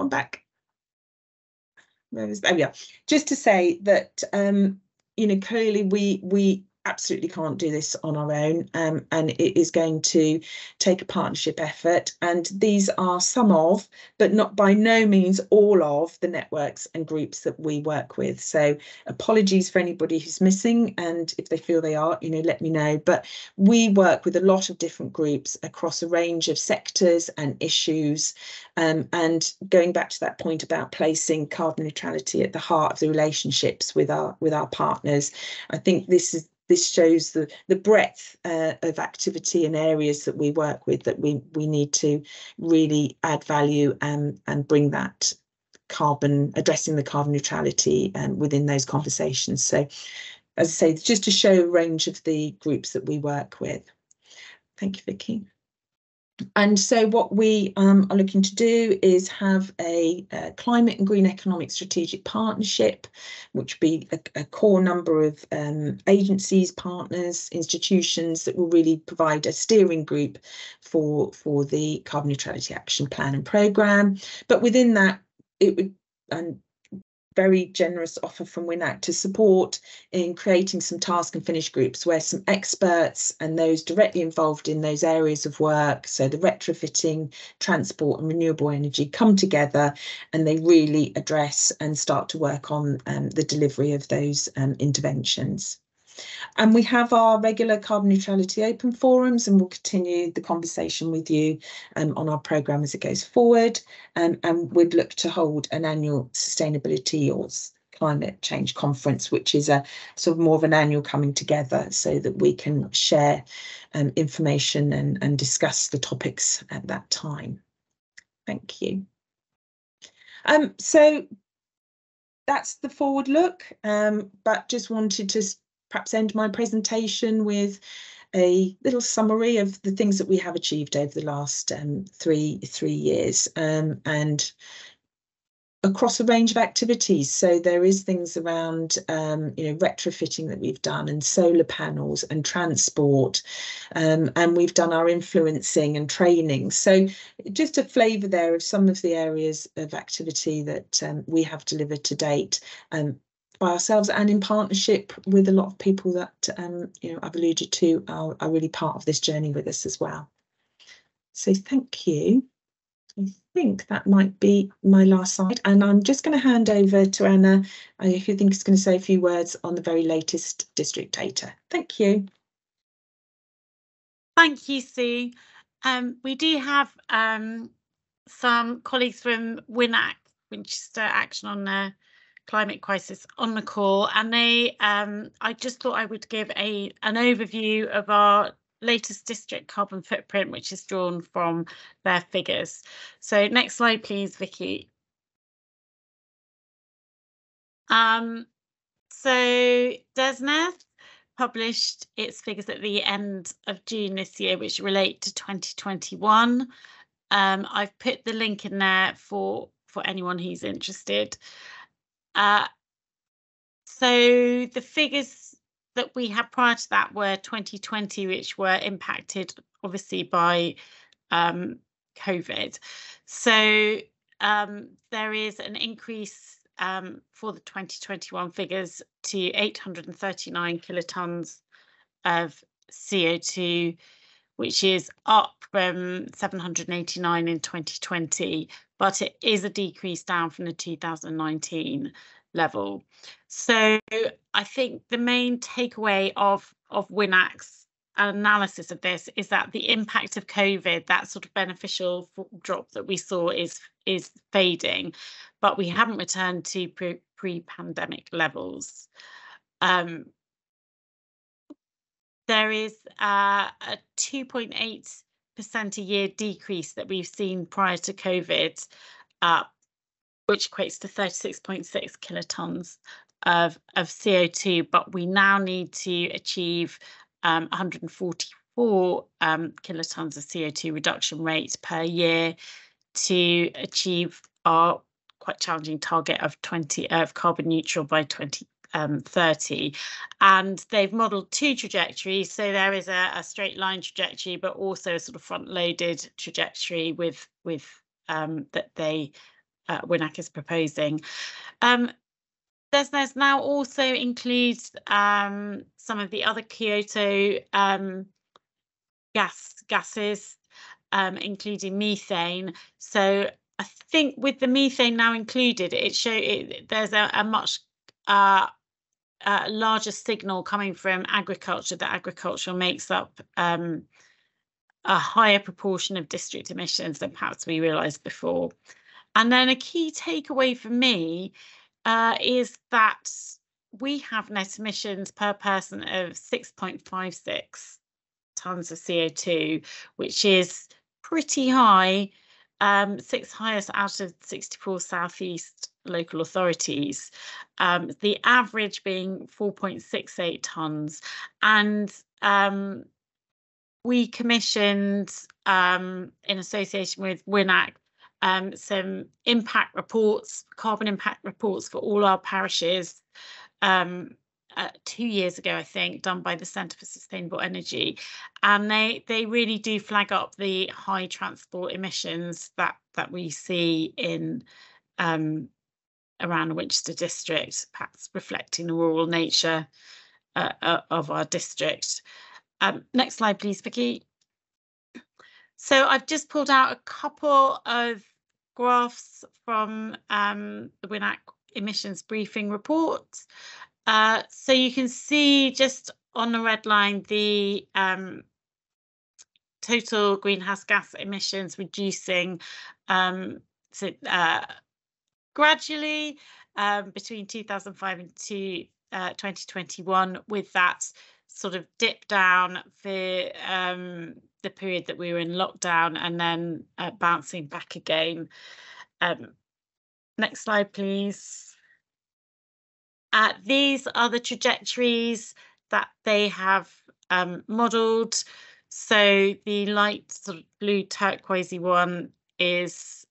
There we are. Just to say that, you know, clearly we absolutely can't do this on our own, and it is going to take a partnership effort, and these are some of, but not by no means all of, the networks and groups that we work with. So apologies for anybody who's missing, and if they feel they are, you know, let me know. But we work with a lot of different groups across a range of sectors and issues, and going back to that point about placing carbon neutrality at the heart of the relationships with our partners, I think this shows the breadth of activity and areas that we work with, that we need to really add value and bring that addressing the carbon neutrality within those conversations. So, as I say, just to show a range of the groups that we work with. Thank you, Vicky. And so what we are looking to do is have a climate and green economic strategic partnership, which will be a core number of agencies, partners, institutions that will really provide a steering group for the Carbon Neutrality Action Plan and Programme. But within that, it would very generous offer from WINAC to support in creating some task and finish groups where some experts and those directly involved in those areas of work, so the retrofitting, transport and renewable energy, come together and they really address and start to work on the delivery of those interventions. And we have our regular carbon neutrality open forums, and we'll continue the conversation with you on our programme as it goes forward. And we'd look to hold an annual sustainability or climate change conference, which is a sort of more of an annual coming together so that we can share information and discuss the topics at that time. Thank you. So that's the forward look, but just wanted to perhaps end my presentation with a little summary of the things that we have achieved over the last three years, and across a range of activities. So there is things around you know, retrofitting that we've done, and solar panels and transport, and we've done our influencing and training. So just a flavour there of some of the areas of activity that we have delivered to date, by ourselves and in partnership with a lot of people that you know, I've alluded to are really part of this journey with us as well. So thank you. I think that might be my last slide, and I'm just going to hand over to Anna, who I think is going to say a few words on the very latest district data. Thank you.
Thank you, Sue. We do have some colleagues from WINAC, Winchester Action on the Climate Crisis, on the call, and they I just thought I would give an overview of our latest district carbon footprint, which is drawn from their figures. So next slide, please, Vicky. So DESNZ published its figures at the end of June this year, which relate to 2021. I've put the link in there for anyone who's interested. So the figures that we had prior to that were 2020, which were impacted obviously by COVID. So there is an increase for the 2021 figures to 839 kilotons of CO2, which is up from 789 in 2020, but it is a decrease down from the 2019 level. So I think the main takeaway of WINAC's analysis of this is that the impact of COVID, that sort of beneficial drop that we saw, is fading, but we haven't returned to pre-pandemic levels. There is a 2.8% a year decrease that we've seen prior to COVID, which equates to 36.6 kilotons of CO2, but we now need to achieve 144 kilotons of CO2 reduction rate per year to achieve our quite challenging target of carbon neutral by 2030. And they've modelled two trajectories. So there is a straight line trajectory, but also a sort of front-loaded trajectory with that they WINAC is proposing. There's now also includes some of the other Kyoto gases, including methane. So I think with the methane now included, there's a much larger signal coming from agriculture, that agriculture makes up a higher proportion of district emissions than perhaps we realised before. And then a key takeaway for me is that we have net emissions per person of 6.56 tonnes of CO2, which is pretty high, sixth highest out of 64 southeast local authorities, the average being 4.68 tonnes. And we commissioned, in association with WINAC, some impact reports, carbon impact reports for all our parishes 2 years ago, I think, done by the Centre for Sustainable Energy. And they really do flag up the high transport emissions that we see in around the Winchester district, perhaps reflecting the rural nature of our district. Next slide, please, Vicky. So I've just pulled out a couple of graphs from the WINAC emissions briefing report. So you can see just on the red line the total greenhouse gas emissions reducing gradually between 2005 and 2021, with that sort of dip down for the period that we were in lockdown, and then bouncing back again. Next slide, please. These are the trajectories that they have modelled. So the light sort of blue turquoisey one is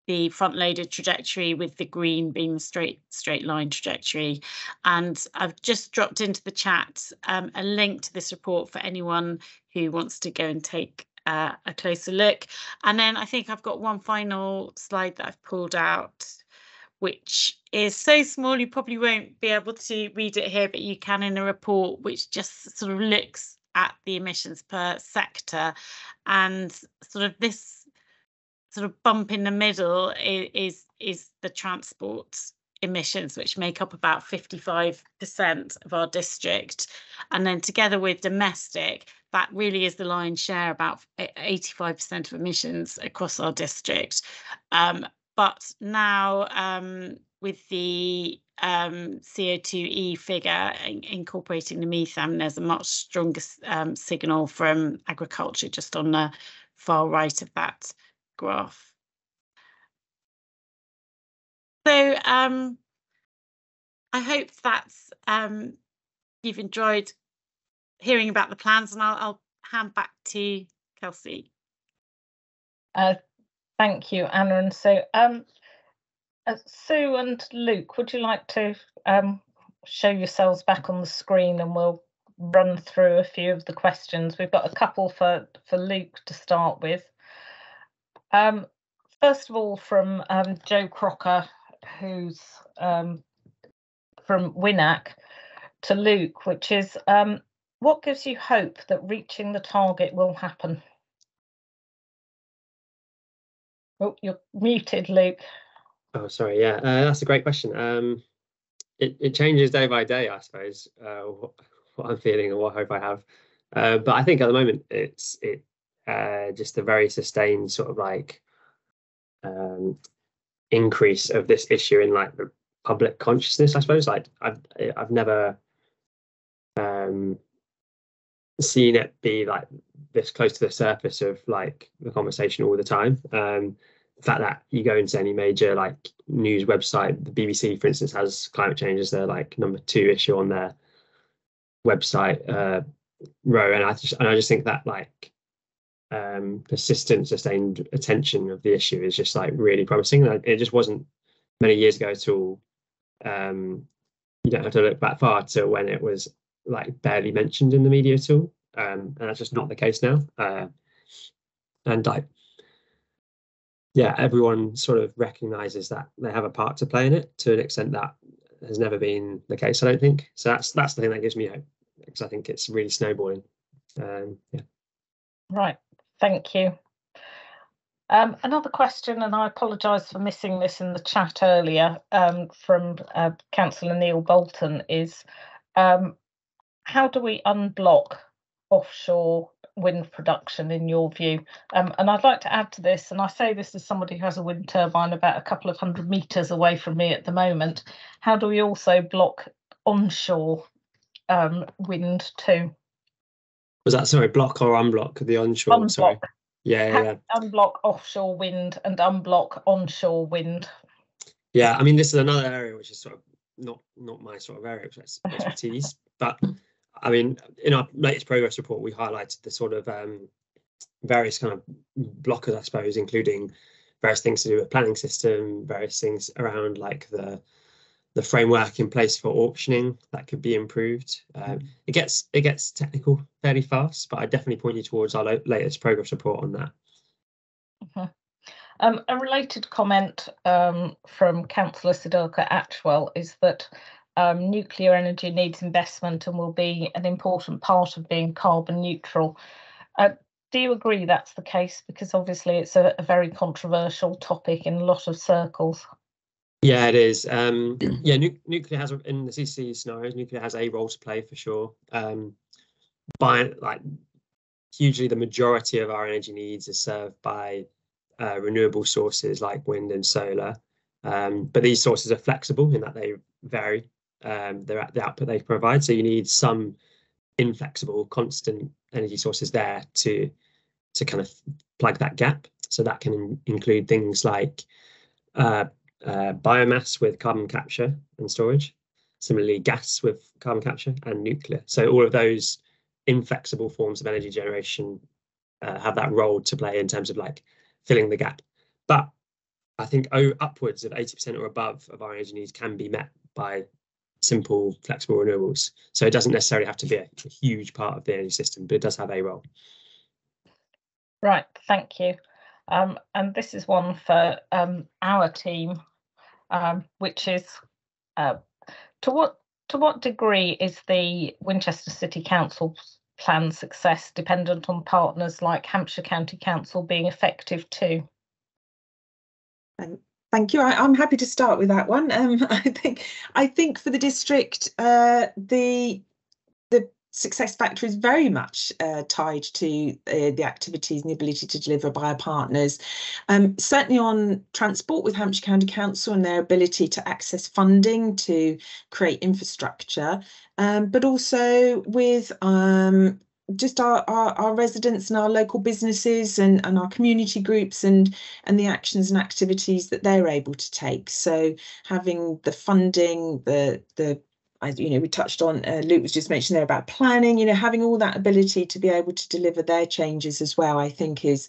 the front-loaded trajectory, with the green being the straight line trajectory. And I've just dropped into the chat a link to this report for anyone who wants to go and take a closer look. And then I think I've got one final slide that I've pulled out, which is so small you probably won't be able to read it here, but you can in a report which just sort of looks at the emissions per sector. And sort of this sort of bump in the middle is the transport emissions, which make up about 55% of our district. And then together with domestic, that really is the lion's share, about 85% of emissions across our district. But now with the CO2e figure incorporating the methane, there's a much stronger signal from agriculture just on the far right of that graph. So I hope that's you've enjoyed hearing about the plans, and I'll hand back to Kelsey.
Thank you, Anna. And so Sue and Luke, would you like to show yourselves back on the screen, and we'll run through a few of the questions. We've got a couple for Luke to start with. First of all, from Joe Crocker, who's from WINAC, to Luke, which is, what gives you hope that reaching the target will happen? Oh, you're muted, Luke.
Oh, sorry. Yeah, that's a great question. It changes day by day, I suppose, what I'm feeling or what hope I have. But I think at the moment it's just a very sustained sort of like increase of this issue in like the public consciousness, I suppose. Like I've never seen it be like this close to the surface of like the conversation all the time. The fact that you go into any major like news website, the BBC, for instance, has climate change as their like #2 issue on their website row, and I just think that like persistent, sustained attention of the issue is just like really promising. It just wasn't many years ago at all. You don't have to look back far to when it was like barely mentioned in the media at all, and that's just not the case now. And like, yeah, everyone sort of recognises that they have a part to play in it to an extent that has never been the case, I don't think. So that's the thing that gives me hope, because I think it's really snowballing. Yeah.
Right, thank you. Another question, and I apologise for missing this in the chat earlier, from Councillor Neil Bolton, is how do we unblock offshore wind production in your view? And I'd like to add to this, and I say this as somebody who has a wind turbine about a couple of 100 metres away from me at the moment. How do we also block onshore wind too?
Was that, sorry, block or unblock the onshore?
Unblock.
Sorry. Yeah.
Unblock offshore wind and unblock onshore wind.
Yeah, I mean, this is another area which is sort of not my sort of area of expertise, but I mean, in our latest progress report, we highlighted the sort of various kind of blockers, I suppose, including various things to do with planning system, various things around like the framework in place for auctioning that could be improved. It gets technical fairly fast, but I definitely point you towards our latest progress report on that.
A related comment from Councillor Sidilka Atchwell is that nuclear energy needs investment and will be an important part of being carbon neutral. Do you agree that's the case? Because obviously it's a very controversial topic in a lot of circles.
Yeah, it is. Yeah, nuclear has, in the CCC scenarios, nuclear has a role to play for sure. By like hugely, the majority of our energy needs are served by renewable sources like wind and solar. But these sources are flexible in that they vary. They're at the output they provide, so you need some inflexible, constant energy sources there to kind of plug that gap. So that can include things like biomass with carbon capture and storage, similarly gas with carbon capture, and nuclear. So all of those inflexible forms of energy generation have that role to play in terms of like filling the gap. But I think upwards of 80% or above of our energy needs can be met by simple, flexible renewables. So it doesn't necessarily have to be a huge part of the energy system, but it does have a role.
Right, thank you. And this is one for our team, which is to what degree is the Winchester City Council's plan success dependent on partners like Hampshire County Council being effective too?
Thank you. I'm happy to start with that one. I think for the district, the success factor is very much tied to the activities and the ability to deliver by our partners. Certainly on transport with Hampshire County Council and their ability to access funding to create infrastructure, but also with just our residents and our local businesses and our community groups and the actions and activities that they're able to take. So having the funding, we touched on, Luke was just mentioning there about planning, having all that ability to be able to deliver their changes as well, I think is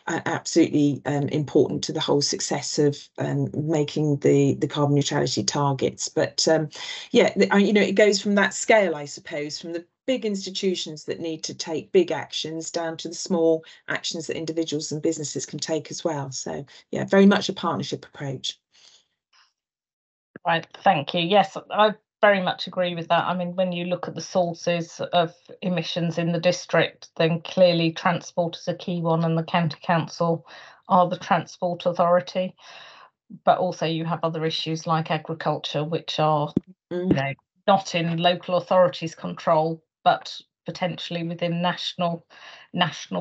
absolutely important to the whole success of making the carbon neutrality targets. But it goes from that scale, I suppose, from the big institutions that need to take big actions down to the small actions that individuals and businesses can take as well. So yeah, very much a partnership approach.
Right, thank you. Yes, I very much agree with that. I mean, when you look at the sources of emissions in the district, then clearly transport is a key one, and the county council are the transport authority. But also you have other issues like agriculture, which are not in local authorities' control, but potentially within national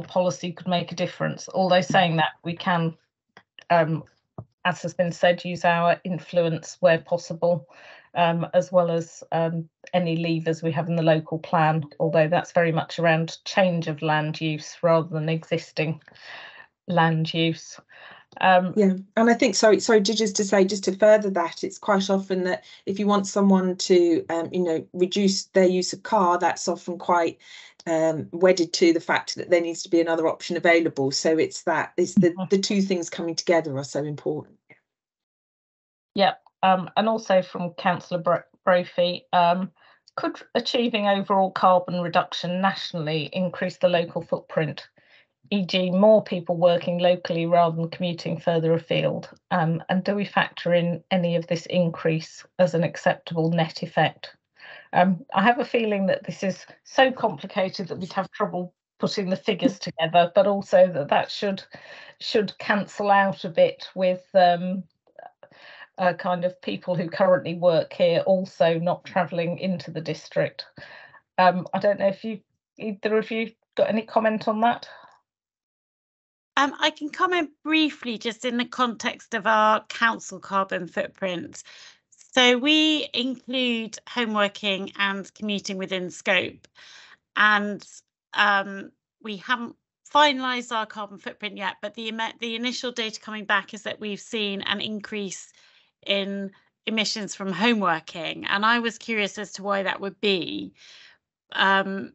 policy could make a difference. Although saying that, we can, as has been said, use our influence where possible, as well as any levers we have in the local plan, although that's very much around change of land use rather than existing land use.
Yeah, and I think, sorry, just to further that, it's quite often that if you want someone to, reduce their use of car, that's often quite wedded to the fact that there needs to be another option available. So it's the two things coming together are so important.
Yeah, and also from Councillor Brophy, could achieving overall carbon reduction nationally increase the local footprint? E.g. more people working locally rather than commuting further afield? And do we factor in any of this increase as an acceptable net effect? I have a feeling that this is so complicated that we'd have trouble putting the figures together, but also that should cancel out a bit with kind of people who currently work here also not travelling into the district. I don't know if either of you got any comment on that?
I can comment briefly just in the context of our council carbon footprint. So we include home working and commuting within scope, and we haven't finalised our carbon footprint yet, but the initial data coming back is that we've seen an increase in emissions from home working, and I was curious as to why that would be. Because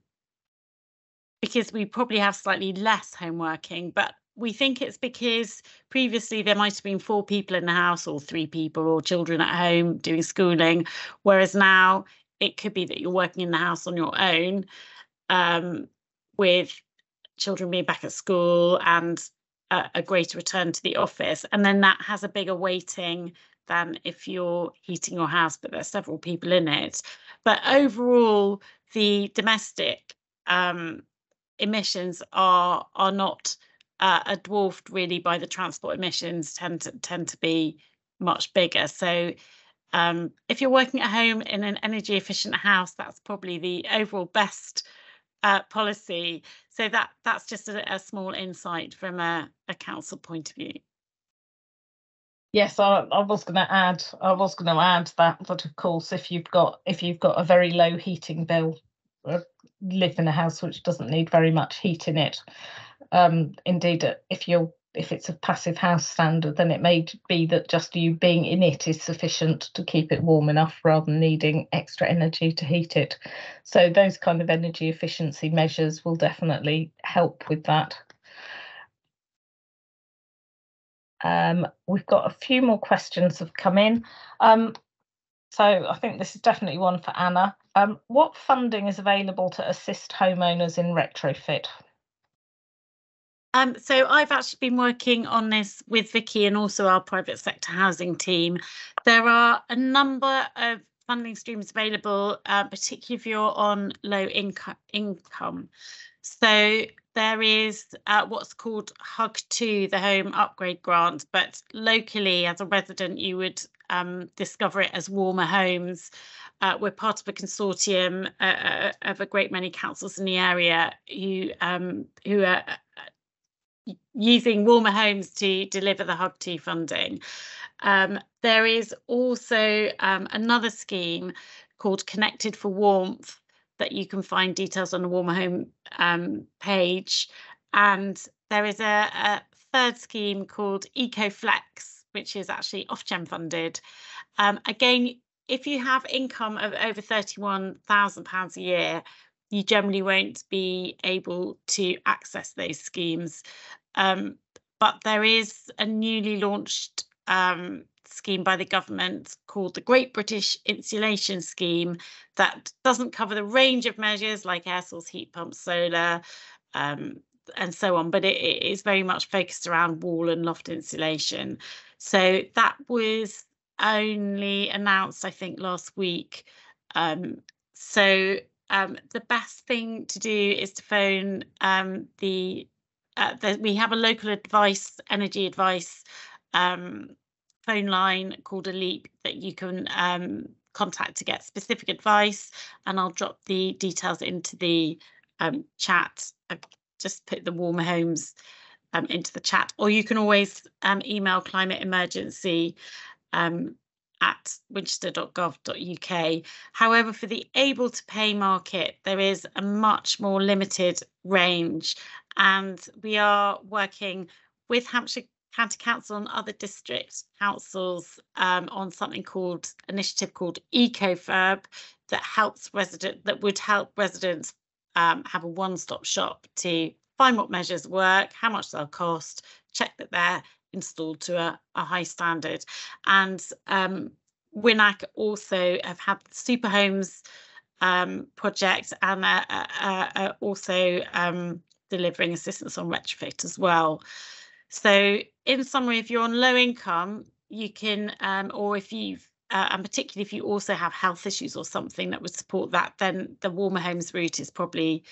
we probably have slightly less home working, but we think it's because previously there might have been 4 people in the house or 3 people or children at home doing schooling, whereas now it could be that you're working in the house on your own, with children being back at school and a greater return to the office. And then that has a bigger weighting than if you're heating your house, but there's several people in it. But overall, the domestic emissions are not dwarfed really by the transport emissions, tend to be much bigger. So if you're working at home in an energy efficient house, that's probably the overall best policy. So that's just a small insight from a council point of view.
Yes, I was going to add that of course if you've got a very low heating bill, live in a house which doesn't need very much heat in it. Indeed, if it's a passive house standard, then it may be that just you being in it is sufficient to keep it warm enough rather than needing extra energy to heat it. So those kind of energy efficiency measures will definitely help with that. We've got a few more questions have come in. So I think this is definitely one for Anna. What funding is available to assist homeowners in retrofit?
So I've actually been working on this with Vicky and also our private sector housing team. There are a number of funding streams available, particularly if you're on low income. So there is what's called HUG2, the Home Upgrade Grant, but locally as a resident you would discover it as Warmer Homes. We're part of a consortium of a great many councils in the area who are using Warmer Homes to deliver the HUG2 funding. There is also another scheme called Connected for Warmth that you can find details on the Warmer Home page. And there is a third scheme called EcoFlex, which is actually Ofgem funded. Again, if you have income of over £31,000 a year, you generally won't be able to access those schemes. But there is a newly launched scheme by the government called the Great British Insulation Scheme that doesn't cover the range of measures like air source heat pumps, solar, and so on, but it is very much focused around wall and loft insulation. So that was only announced, I think, last week. The best thing to do is to phone we have a local energy advice phone line called ALEAP that you can contact to get specific advice, and I'll drop the details into the chat. I've just put the Warmer Homes into the chat, or you can always email Climate Emergency at winchester.gov.uk. However, for the able to pay market, there is a much more limited range, and we are working with Hampshire County Council and other district councils on something called initiative called EcoFurb that would help residents have a one-stop shop to find what measures work, how much they'll cost, check that they're installed to a high standard. And WINAC also have had the Super Homes project, and are also delivering assistance on retrofit as well. So in summary, if you're on low income, you can, or if you've, and particularly if you also have health issues or something that would support that, then the Warmer Homes route is probably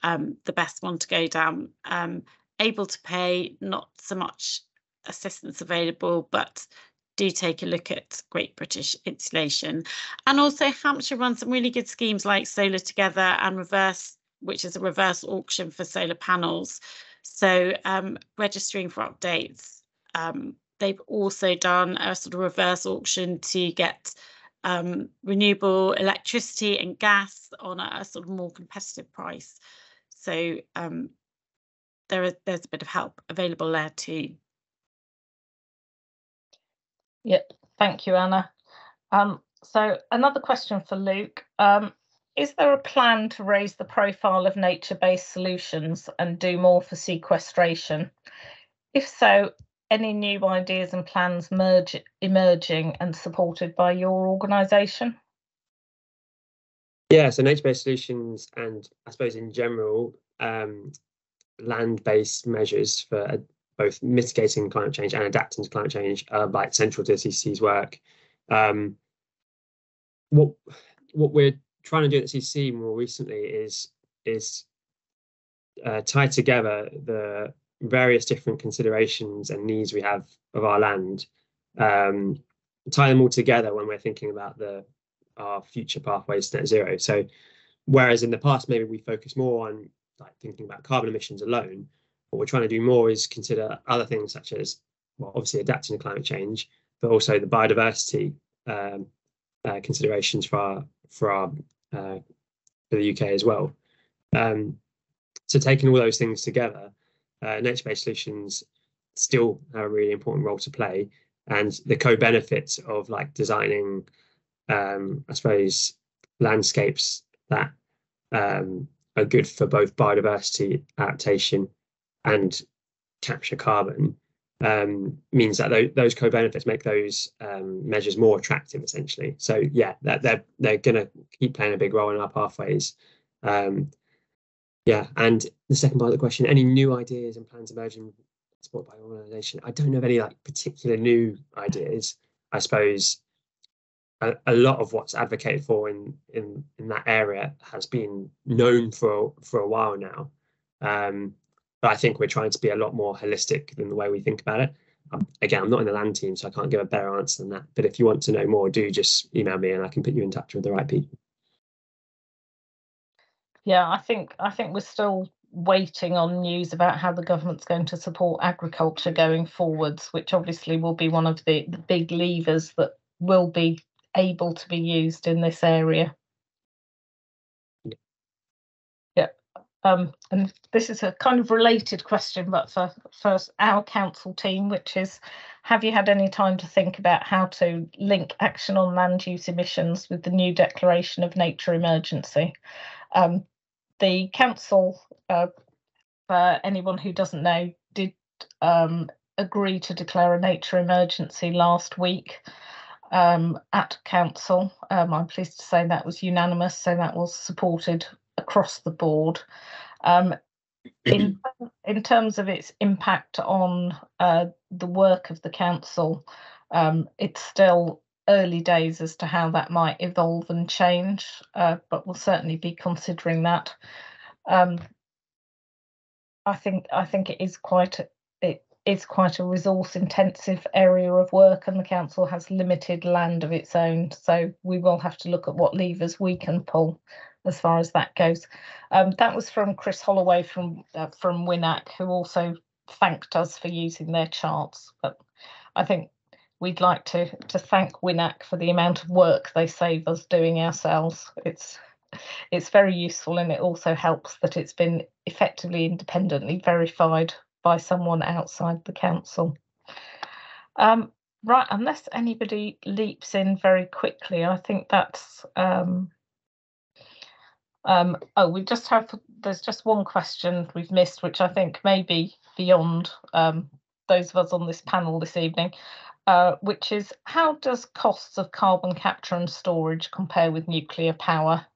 the best one to go down. Able to pay, not so much assistance available, but do take a look at Great British Insulation. And also Hampshire runs some really good schemes like Solar Together and Reverse, which is a reverse auction for solar panels. So registering for updates. They've also done a sort of reverse auction to get renewable electricity and gas on a sort of more competitive price. So there's a bit of help available there too.
Yep, thank you, Anna. So another question for Luke. Is there a plan to raise the profile of nature-based solutions and do more for sequestration? If so, any new ideas and plans emerging and supported by your organisation?
Yeah, so nature-based solutions, and I suppose in general, land-based measures for both mitigating climate change and adapting to climate change are like central to CCC's work. What we're trying to do at CCC more recently is tie together the various different considerations and needs we have of our land, tie them all together when we're thinking about our future pathways to net zero. So whereas in the past maybe we focus more on like thinking about carbon emissions alone, what we're trying to do more is consider other things such as, well, obviously adapting to climate change, but also the biodiversity considerations for the UK as well. So taking all those things together, nature-based solutions still have a really important role to play, and the co-benefits of like designing, I suppose, landscapes that are good for both biodiversity adaptation and capture carbon means that those co-benefits make those measures more attractive, essentially. So yeah, they're going to keep playing a big role in our pathways. Yeah, and the second part of the question, any new ideas and plans emerging supported by your organisation? I don't know of any like particular new ideas. I suppose a lot of what's advocated for in that area has been known for a while now. But I think we're trying to be a lot more holistic than the way we think about it. Again, I'm not in the land team, so I can't give a better answer than that. But if you want to know more, do just email me and I can put you in touch with the right people.
Yeah, I think we're still waiting on news about how the government's going to support agriculture going forwards, which obviously will be one of the big levers that will be able to be used in this area. Yeah. And this is a kind of related question, but for our council team, which is, have you had any time to think about how to link action on land use emissions with the new declaration of nature emergency? The council, for anyone who doesn't know, did agree to declare a nature emergency last week at council. I'm pleased to say that was unanimous, so that was supported across the board. In terms of its impact on the work of the council, it's still early days as to how that might evolve and change, but we'll certainly be considering that. I think it is is quite a resource intensive area of work, and the council has limited land of its own, so we will have to look at what levers we can pull as far as that goes. That was from Chris Holloway from WINAC, who also thanked us for using their charts. But I think we'd like to thank WINAC for the amount of work they save us doing ourselves. It's very useful, and it also helps that it's been effectively independently verified by someone outside the council. Right, unless anybody leaps in very quickly, I think that's there's just one question we've missed, which I think may be beyond those of us on this panel this evening, which is, how does costs of carbon capture and storage compare with nuclear power?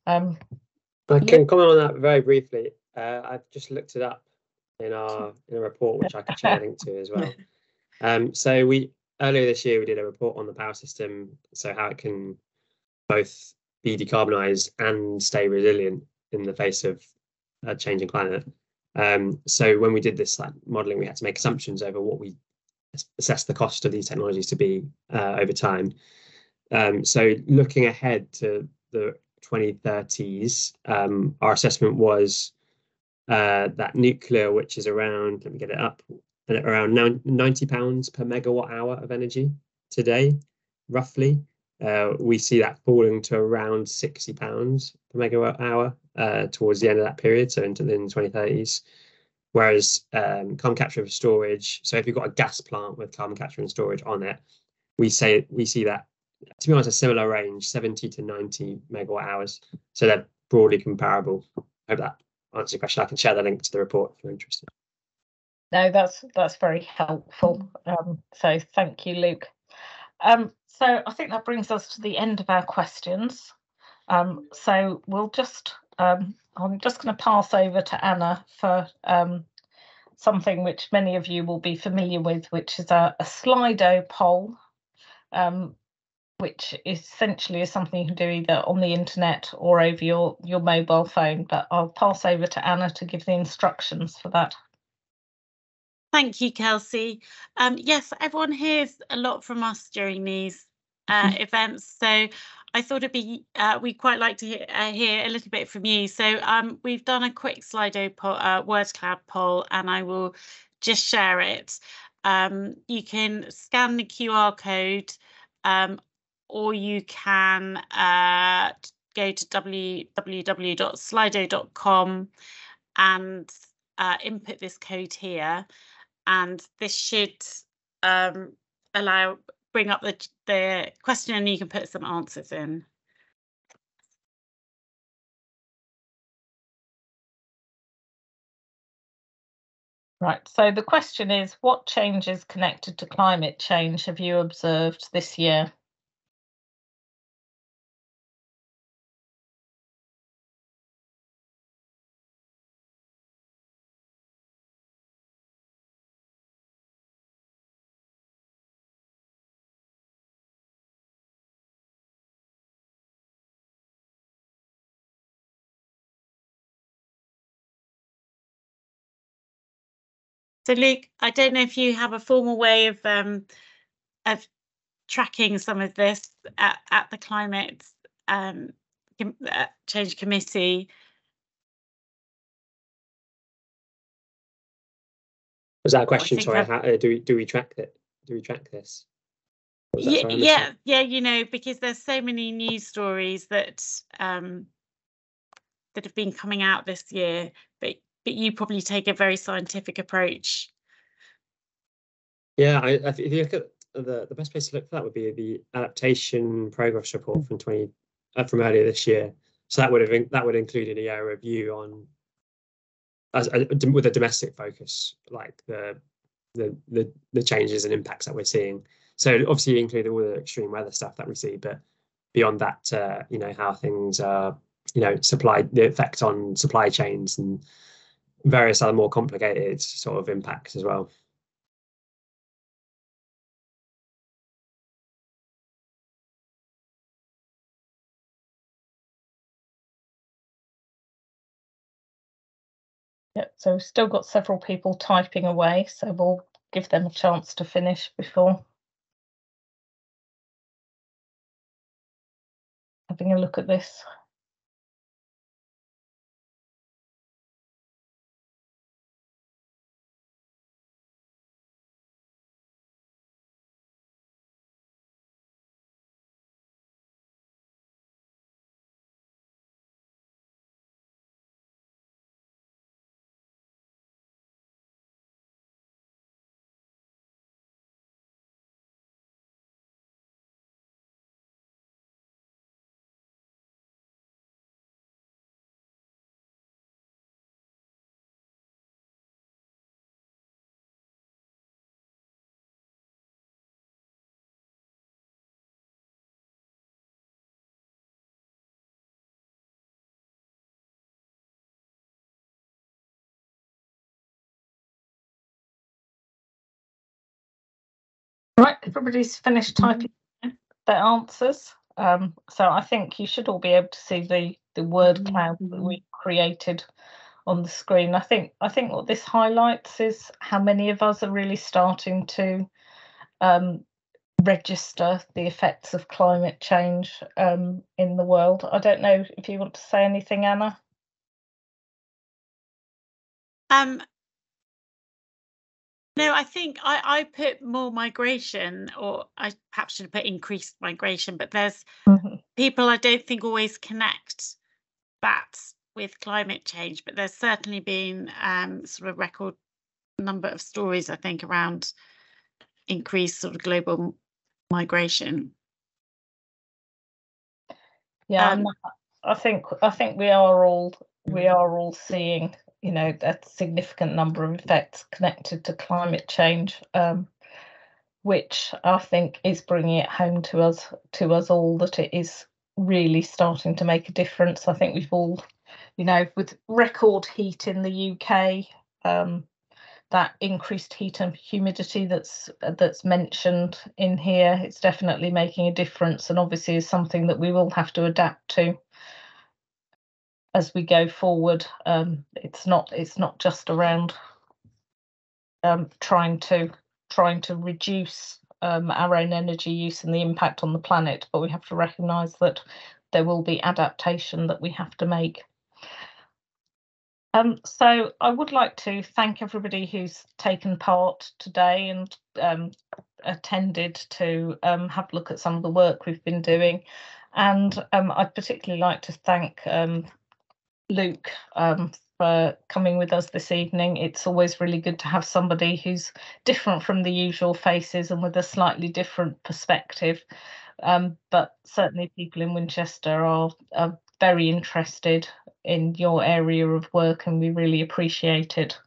I can comment on that very briefly. I've just looked it up in a report, which I could share a link to as well. So earlier this year we did a report on the power system, so how it can both be decarbonised and stay resilient in the face of a changing climate. So when we did this modelling, we had to make assumptions over what we assess the cost of these technologies to be over time. So looking ahead to the 2030s, our assessment was that nuclear, which is around, let me get it up, around £90 per megawatt hour of energy today, roughly. We see that falling to around £60 per megawatt hour towards the end of that period, so into the 2030s. Whereas carbon capture and storage, so if you've got a gas plant with carbon capture and storage on it, we see that, to be honest, a similar range, 70 to 90 megawatt hours. So they're broadly comparable. I hope that answers your question. I can share the link to the report if you're interested.
No, that's very helpful. So thank you, Luke. So I think that brings us to the end of our questions. So we'll just, I'm just going to pass over to Anna for something which many of you will be familiar with, which is a Slido poll, which essentially is something you can do either on the internet or over your mobile phone. But I'll pass over to Anna to give the instructions for that.
Thank you, Kelsey. Yes, everyone hears a lot from us during these events, so I thought it'd be we'd quite like to hear a little bit from you. So we've done a quick Slido poll, word cloud poll, and I will just share it. You can scan the QR code, or you can go to www.slido.com and input this code here. And this should bring up the question, and you can put some answers in.
Right, so the question is, what changes connected to climate change have you observed this year?
So Luke, I don't know if you have a formal way of tracking some of this at the Climate Change Committee.
Was that a question? Sorry, how, do we track it? Do we track this?
Yeah, you know, because there's so many news stories that that have been coming out this year, but you probably take a very scientific approach.
Yeah, if you look at the best place to look for that would be the adaptation progress report from earlier this year. So that would include a review on with a domestic focus, like the changes and impacts that we're seeing. So obviously you include all the extreme weather stuff that we see, but beyond that, you know, how things are, you know, the effect on supply chains and various other more complicated sort of impacts as well.
Yeah, so we've still got several people typing away, so we'll give them a chance to finish before having a look at this. Right, everybody's finished typing their answers. So I think you should all be able to see the word cloud that we created on the screen. I think what this highlights is how many of us are really starting to register the effects of climate change in the world. I don't know if you want to say anything, Anna.
No, I think I put more migration, or I perhaps should have put increased migration, but there's people I don't think always connect that with climate change, but there's certainly been sort of a record number of stories, I think, around increased sort of global migration.
Yeah, I think we are all seeing, you know, a significant number of effects connected to climate change, which I think is bringing it home to us all that it is really starting to make a difference. I think we've all, you know, with record heat in the UK, that increased heat and humidity that's mentioned in here, it's definitely making a difference, and obviously is something that we will have to adapt to as we go forward. It's not just around trying to reduce our own energy use and the impact on the planet, but we have to recognise that there will be adaptation that we have to make. So I would like to thank everybody who's taken part today and attended to have a look at some of the work we've been doing. And I'd particularly like to thank Luke for coming with us this evening. It's always really good to have somebody who's different from the usual faces and with a slightly different perspective. But certainly people in Winchester are very interested in your area of work, and we really appreciate it.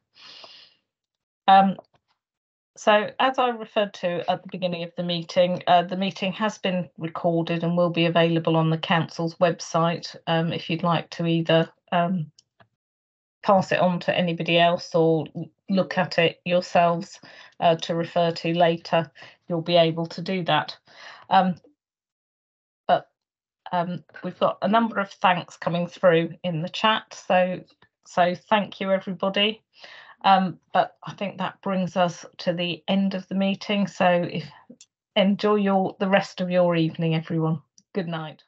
So as I referred to at the beginning of the meeting has been recorded and will be available on the council's website. If you'd like to either pass it on to anybody else or look at it yourselves to refer to later, you'll be able to do that. But we've got a number of thanks coming through in the chat, so thank you everybody. But I think that brings us to the end of the meeting, so enjoy the rest of your evening, everyone. Good night.